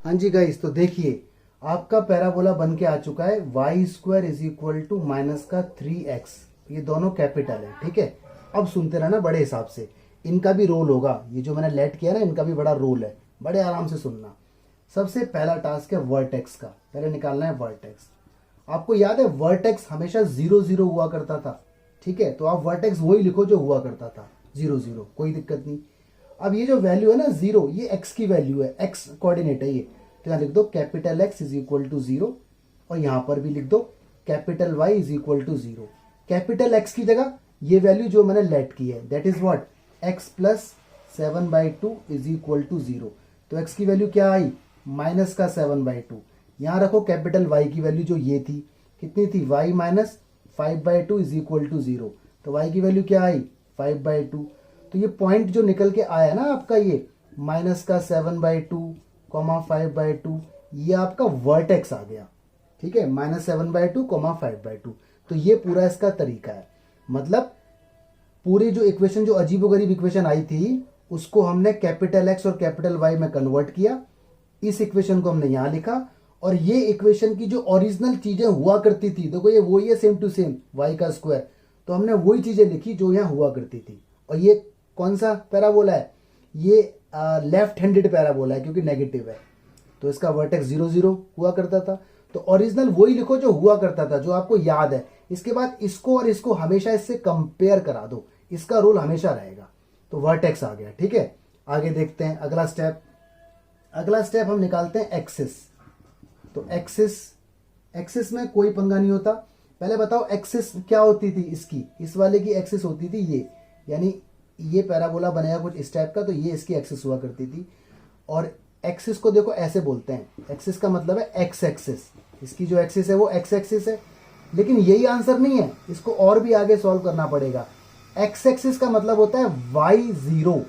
हाँ जी गाइस, तो देखिए आपका पैराबोला बन के आ चुका है, y square is equal to minus का 3x। ये दोनों कैपिटल है। ठीक है, अब सुनते रहना बड़े हिसाब से, इनका भी रोल होगा, ये जो मैंने लेट किया ना इनका भी बड़ा रोल है, बड़े आराम से सुनना। सबसे पहला टास्क है वर्टेक्स का, पहले निकालना है वर्टेक्स। आपको याद है वर्टेक्स हमेशा 0 0 हुआ करता था। ठीक है, तो आप वर्टेक्स वही लिखो जो हुआ करता था, 0 0, कोई दिक्कत नहीं। अब ये जो वैल्यू है ना 0, ये x की वैल्यू है, x कोऑर्डिनेट है ये, तो यहाँ लिख दो capital X is equal to 0, और यहां पर भी लिख दो capital Y is equal to 0। Capital X की जगह ये वैल्यू जो मैंने लेट की है, that is what, x plus 7/2 is equal to 0। तो x की वैल्यू क्या आई, माइनस का 7/2। यहाँ रखो कैपिटल वाई की वैल्यू जो ये थी, कितनी थी, y minus 5/2 is equal to 0। तो वाई की वैल्यू क्या आई, 5/2। तो ये पॉइंट जो निकल के आया ना आपका, ये माइनस का 7/2 5/2, ये आपका वर्टेक्स आ गया। ठीक है, -7/2 5/2। तो ये पूरा इसका तरीका है। मतलब पूरी जो इक्वेशन, जो अजीबोगरीब इक्वेशन आई थी, उसको हमने कैपिटल एक्स और कैपिटल वाई में कन्वर्ट किया। इस इक्वेशन को हमने यहां लिखा, और ये इक्वेशन की जो ओरिजिनल चीजें हुआ करती थी, देखो ये वही है, सेम टू सेम वाई का स्क्वायर। तो हमने वही चीजें लिखी जो यहां हुआ करती थी। और ये कौन सा पैराबोला है, ये लेफ्ट हैंडेड पैराबोला है क्योंकि नेगेटिव है। तो इसका वर्टेक्स 0 0 हुआ करता था। तो ओरिजिनल वही लिखो जो हुआ करता था, जो आपको याद है। इसके बाद इसको और इसको हमेशा इससे कंपेयर करा दो, इसका रोल हमेशा रहेगा। तो वर्टेक्स आ गया। ठीक है, आगे देखते हैं अगला स्टेप। अगला स्टेप हम निकालते हैं एक्सिस। तो एक्सिस में कोई पंगा नहीं होता। पहले बताओ एक्सिस क्या होती थी इसकी, इस वाले की एक्सिस होती थी ये, यानी ये पैराबोला बनेगा कुछ इस टाइप का, तो ये इसकी एक्सिस हुआ करती थी। और एक्सिस को देखो ऐसे बोलते हैं, एक्सिस का मतलब है एक्स एक्सिस। इसकी जो एक्सिस है वो एक्स एक्सिस है। लेकिन यही आंसर नहीं है, इसको और भी आगे सॉल्व करना पड़ेगा। एक्स एक्सिस का मतलब होता है वाई 0।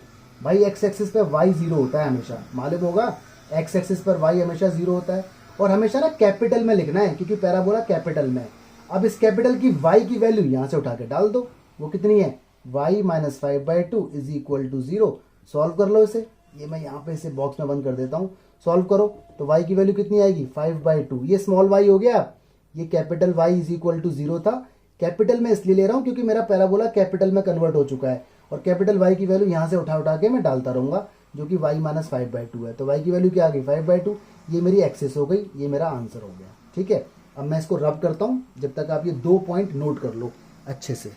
भाई एक्स एक्सिस पे वाई 0 होता है हमेशा, मालूम होगा। एक्स एक्सिस पर वाई हमेशा 0 होता है। और हमेशा ना कैपिटल में लिखना है, क्योंकि पैराबोला कैपिटल में है। अब इस कैपिटल की वाई की वैल्यू यहां से उठा के डाल दो, वो कितनी है, y minus 5/2 is equal to 0। Solve कर लो इसे। ये मैं यहाँ पे इसे बॉक्स में बंद कर देता हूँ। सॉल्व करो तो y की वैल्यू कितनी आएगी, 5/2। ये स्मॉल y हो गया, ये capital Y is equal to 0 था। कैपिटल में इसलिए ले रहा हूँ क्योंकि मेरा पैराबोला कैपिटल में कन्वर्ट हो चुका है। और कैपिटल Y की वैल्यू यहाँ से उठा उठा के मैं डालता रहूंगा, जो कि y माइनस 5/2 है। तो y की वैल्यू क्या आ गई, 5/2। ये मेरी एक्सेस हो गई, ये मेरा आंसर हो गया। ठीक है, अब मैं इसको रब करता हूँ, जब तक आप ये 2 पॉइंट नोट कर लो अच्छे से।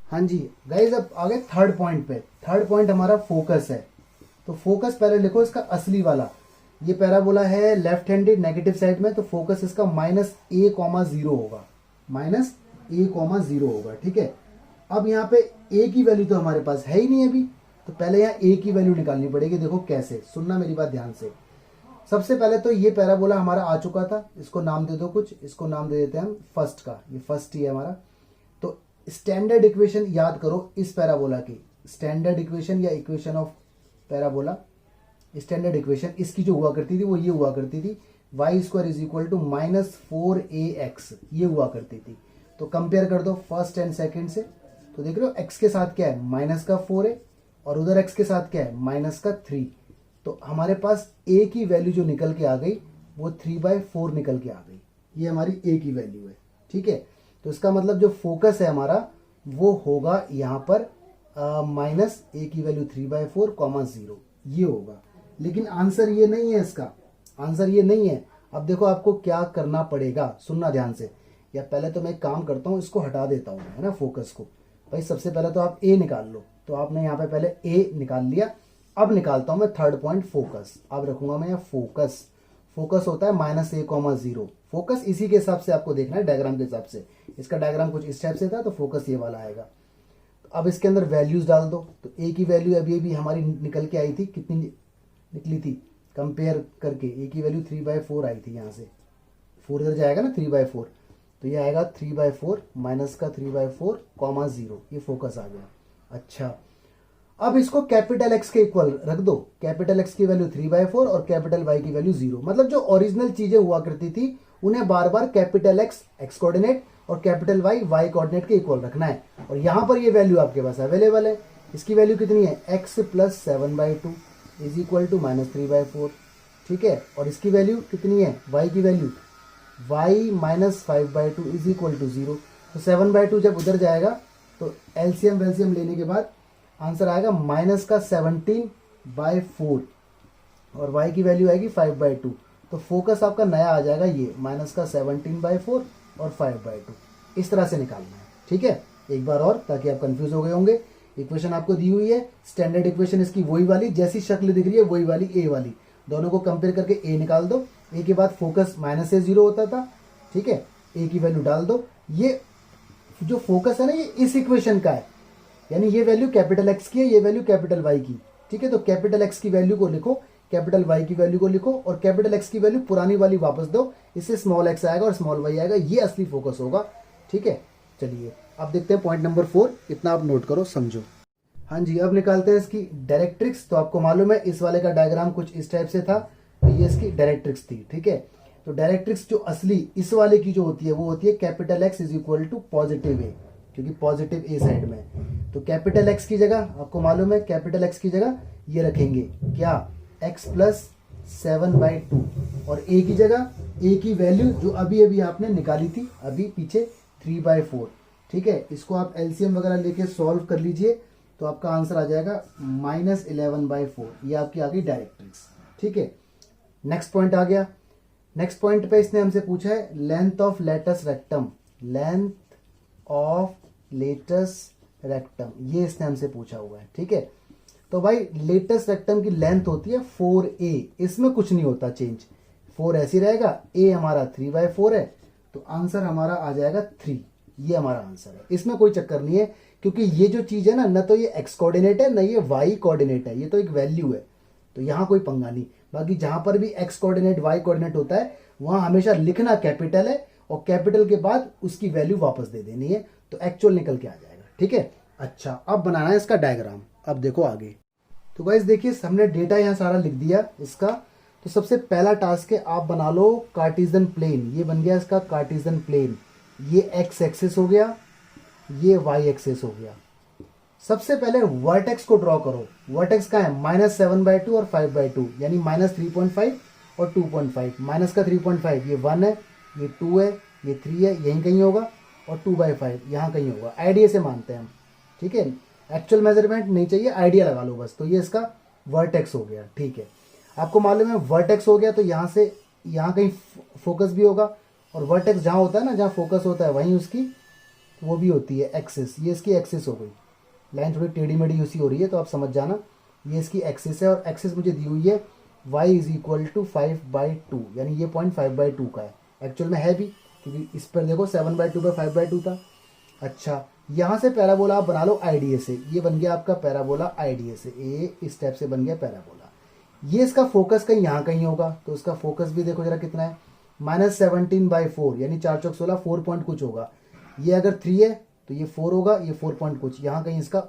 हाँ जी गाइज, अब आ गए थर्ड पॉइंट पे। थर्ड पॉइंट हमारा फोकस है। तो फोकस पहले लिखो इसका असली वाला। ये पैराबोला है लेफ्ट हैंडेड नेगेटिव साइड में, तो फोकस इसका -a,0 होगा, -a,0 होगा। ठीक है, अब यहाँ पे a की वैल्यू तो हमारे पास है ही नहीं अभी, तो पहले यहाँ a की वैल्यू निकालनी पड़ेगी। देखो कैसे, सुनना मेरी बात ध्यान से। सबसे पहले तो ये पैराबोला हमारा आ चुका था, इसको नाम दे दो कुछ, इसको नाम दे देते हैं हम फर्स्ट का। ये फर्स्ट ही है हमारा। तो स्टैंडर्ड इक्वेशन याद करो इस पैराबोला की, स्टैंडर्ड इक्वेशन या equation of parabola. Standard equation इसकी जो हुआ करती थी वो ये हुआ करती थी, y² is equal to -4ax, ये हुआ करती थी। तो कंपेयर कर दो फर्स्ट एंड सेकंड से। तो देख रहे हो x के साथ क्या है, -4 है, और उधर x के साथ क्या है, -3। तो हमारे पास a की वैल्यू जो निकल के आ गई वो 3/4 निकल के आ गई। ये हमारी a की वैल्यू है। ठीक है, तो इसका मतलब जो फोकस है हमारा वो होगा यहाँ पर माइनस a की वैल्यू 3/4, 0, ये होगा। लेकिन आंसर ये नहीं है, इसका आंसर ये नहीं है। अब देखो आपको क्या करना पड़ेगा, सुनना ध्यान से। या पहले तो मैं एक काम करता हूँ, इसको हटा देता हूँ, है ना, फोकस को। भाई सबसे पहले तो आप a निकाल लो। तो आपने यहाँ पे पहले a निकाल लिया। अब निकालता हूँ मैं थर्ड पॉइंट फोकस। अब रखूंगा मैं यहाँ फोकस। फोकस होता है -a,0। फोकस इसी के हिसाब से आपको देखना है, डायग्राम के हिसाब से। इसका डायग्राम कुछ इस टाइप से था, तो फोकस ये वाला आएगा। अब इसके अंदर वैल्यूज डाल दो। तो a की वैल्यू अभी अभी हमारी निकल के आई थी, कितनी निकली थी कंपेयर करके, a की वैल्यू 3/4 आई थी। यहाँ से 4 इधर जाएगा ना, 3/4, तो ये आएगा 3/4 माइनस का 3/4, 0, ये फोकस आ गया। अच्छा, अब इसको कैपिटल एक्स के इक्वल रख दो। कैपिटल एक्स की वैल्यू 3/4 और कैपिटल वाई की वैल्यू 0। मतलब जो ओरिजिनल चीजें हुआ करती थी उन्हें बार बार कैपिटल एक्स कोऑर्डिनेट और कैपिटल वाई कोऑर्डिनेट के इक्वल रखना है। और यहां पर ये वैल्यू आपके पास अवेलेबल है। इसकी वैल्यू कितनी है, x + 7/2 इज इक्वल टू -3/4। ठीक है, और इसकी वैल्यू कितनी है, y की value y - 5/2 is equal to 0। तो 7/2 जब उधर जाएगा तो एलसीएम वेलसीएम लेने के बाद आंसर आएगा -17/4 और y की वैल्यू आएगी 5/2। तो फोकस आपका नया आ जाएगा, ये -17/4 और 5/2। इस तरह से निकालना है। ठीक है, एक बार और, ताकि आप कंफ्यूज हो गए होंगे। इक्वेशन आपको दी हुई है, स्टैंडर्ड इक्वेशन इसकी वही वाली, जैसी शक्ल दिख रही है वही वाली ए वाली। दोनों को कंपेयर करके ए निकाल दो। ए के बाद फोकस -a0 होता था। ठीक है, ए की वैल्यू डाल दो। ये जो फोकस है ना, ये इस इक्वेशन का है, यानी ये वैल्यू कैपिटल एक्स की है, ये वैल्यू कैपिटल वाई की। ठीक है, तो कैपिटल एक्स की वैल्यू को लिखो, कैपिटल वाई की वैल्यू को लिखो और कैपिटल एक्स की वैल्यू पुरानी वाली वापस दो, इससे स्मॉल एक्स आएगा और स्मॉल वाई आएगा, ये असली फोकस होगा। ठीक है, चलिए अब देखते हैं पॉइंट नंबर 4, इतना आप नोट करो समझो। हाँ जी, अब निकालते हैं इसकी डायरेक्ट्रिक्स। तो आपको मालूम है इस वाले का डायग्राम कुछ इस टाइप से था, तो ये इसकी डायरेक्ट्रिक्स थी। ठीक है, तो डायरेक्ट्रिक्स जो असली इस वाले की जो होती है वो होती है capital X is equal to positive a, क्योंकि पॉजिटिव ए साइड में। तो कैपिटल एक्स की जगह आपको मालूम है कैपिटल एक्स की जगह ये रखेंगे क्या, एक्स प्लस 7/2, और ए की जगह ए की वैल्यू जो अभी अभी आपने निकाली थी अभी पीछे 3/4। ठीक है, इसको आप एलसीएम वगैरह लेके सॉल्व कर लीजिए तो आपका आंसर आ जाएगा -11/4। ये आपकी आ गई डायरेक्ट्रिक्स। ठीक है, नेक्स्ट पॉइंट आ गया। नेक्स्ट पॉइंट पे इसने हमसे पूछा है length of latus rectum, length of latus rectum, ये इसने हमसे पूछा हुआ है। ठीक है, तो भाई लेटस रेक्टम की लेंथ होती है 4a, इसमें कुछ नहीं होता चेंज, 4 ऐसी रहेगा, a हमारा 3/4 है, तो आंसर हमारा आ जाएगा 3। ये हमारा आंसर है, इसमें कोई चक्कर नहीं है, क्योंकि ये जो चीज है ना, न तो ये एक्स कोऑर्डिनेट है न ये वाई कोऑर्डिनेट है, ये तो एक वैल्यू है, तो यहां कोई पंगा नहीं। बाकी जहां पर भी एक्स कोऑर्डिनेट वाई कोऑर्डिनेट होता है वहां हमेशा लिखना कैपिटल है और कैपिटल के बाद उसकी वैल्यू वापस दे देनी है, तो एक्चुअल निकल के आ जाएगा। ठीक है, अच्छा अब बनाना है इसका डायग्राम। अब देखो आगे, तो गाइस देखिए हमने डेटा यहाँ सारा लिख दिया इसका। तो सबसे पहला टास्क है आप बना लो कार्टिजन प्लेन। ये बन गया इसका कार्टिजन प्लेन, ये एक्स एक्सिस हो गया, ये वाई एक्सिस हो गया। सबसे पहले वर्टेक्स को ड्रॉ करो। वर्टेक्स का है -7/2 और 5/2, यानी -3.5 और 2.5। माइनस का 3.5 ये 1 है, ये 2 है, ये 3 है, यहीं कहीं होगा, और 2/5 यहाँ कहीं होगा। आइडिया से मानते हैं हम। ठीक है, एक्चुअल मेजरमेंट नहीं चाहिए, आइडिया लगा लो बस। तो ये इसका वर्टेक्स हो गया। ठीक है, आपको मालूम है वर्टेक्स हो गया तो यहाँ से यहाँ कहीं फोकस भी होगा, और वर्टेक्स जहाँ होता है ना, जहाँ फोकस होता है वहीं उसकी वो भी होती है एक्सिस। ये इसकी एक्सिस हो गई। लाइन थोड़ी टेढ़ी मेढ़ी उसी हो रही है तो आप समझ जाना, ये इसकी एक्सिस है, और एक्सिस मुझे दी हुई है y इज इक्वल टू 5/2, यानी ये पॉइंट 5/2 का है। एक्चुअल में है भी, क्योंकि इस पर देखो 7/2 पर 5/2 था। अच्छा, यहाँ से पैराबोला आप बना लो आईडीए से। ये बन गया आपका पैराबोला आईडीए से, ए इस स्टेप से बन गया पैराबोला। ये इसका फोकस कहीं यहाँ कहीं होगा, तो इसका फोकस भी देखो जरा कितना है, -17/4, यानी 4 चौक 16, 4 पॉइंट कुछ होगा। ये अगर 3 है तो ये 4 होगा, ये 4 पॉइंट कुछ, यहाँ कहीं इसका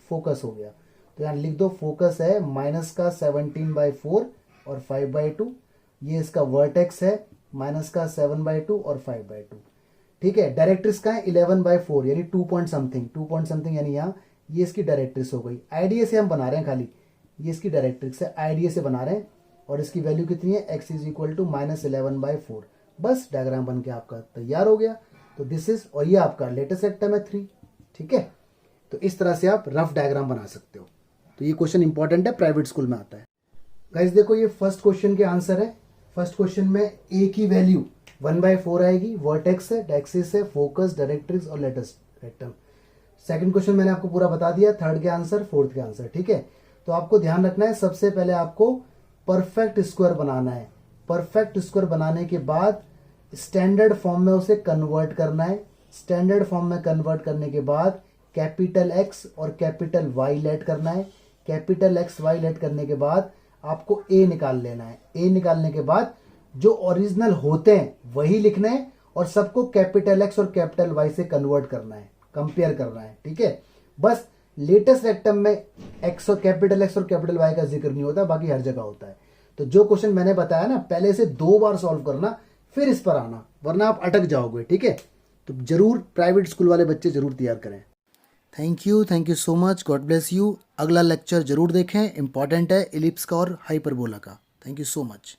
फोकस हो गया। तो यहाँ लिख दो फोकस है -17/4 और 5/2। ये इसका वर्टेक्स है -7/2 और 5/2। ठीक है, डायरेक्ट्रिक्स का है 11/4, यानी 2 पॉइंट समथिंग, यानी यहाँ ये इसकी डायरेक्ट्रिक्स हो गई। आईडीए से हम बना रहे हैं खाली, ये इसकी डायरेक्ट्रिक्स है, आईडीए से बना रहे हैं, और इसकी वैल्यू कितनी है, x इज इक्वल टू -11/4। बस डायग्राम बन के आपका तैयार हो गया। तो दिस इज, और ये आपका लेटेस्ट रेक्टम है 3। ठीक है, तो इस तरह से आप रफ डायग्राम बना सकते हो। तो ये क्वेश्चन इंपॉर्टेंट है, प्राइवेट स्कूल में आता है। गाइस देखो ये फर्स्ट क्वेश्चन के आंसर है। फर्स्ट क्वेश्चन में ए की वैल्यू 1/4 आएगी, वर्टेक्स है, एक्सिस है, फोकस, डायरेक्ट्रिक्स और लेटेस्ट रेक्टम। सेकंड क्वेश्चन मैंने आपको पूरा बता दिया, थर्ड के आंसर, फोर्थ के आंसर। ठीक है, तो आपको ध्यान रखना है, सबसे पहले आपको परफेक्ट स्क्वायर बनाना है। परफेक्ट स्क्वायर बनाने के बाद स्टैंडर्ड फॉर्म में उसे कन्वर्ट करना है। स्टैंडर्ड फॉर्म में कन्वर्ट करने के बाद कैपिटल एक्स और कैपिटल वाई लेट करना है। कैपिटल एक्स वाई लेट करने के बाद आपको ए निकाल लेना है। ए निकालने के बाद जो ओरिजिनल होते हैं वही लिखना है, और सबको कैपिटल एक्स और कैपिटल वाई से कन्वर्ट करना है, कंपेयर करना है। ठीक है, बस लेटेस्ट रेक्टम में एक्स और कैपिटल वाई का जिक्र नहीं होता, बाकी हर जगह होता है। तो जो क्वेश्चन मैंने बताया ना, पहले से 2 बार सॉल्व करना, फिर इस पर आना, वरना आप अटक जाओगे। ठीक है, तो जरूर प्राइवेट स्कूल वाले बच्चे जरूर तैयार करें। Thank you so much, God bless you. अगला लेक्चर जरूर देखें, इंपॉर्टेंट है इलिप्स का और हाइपरबोला का। Thank you so much.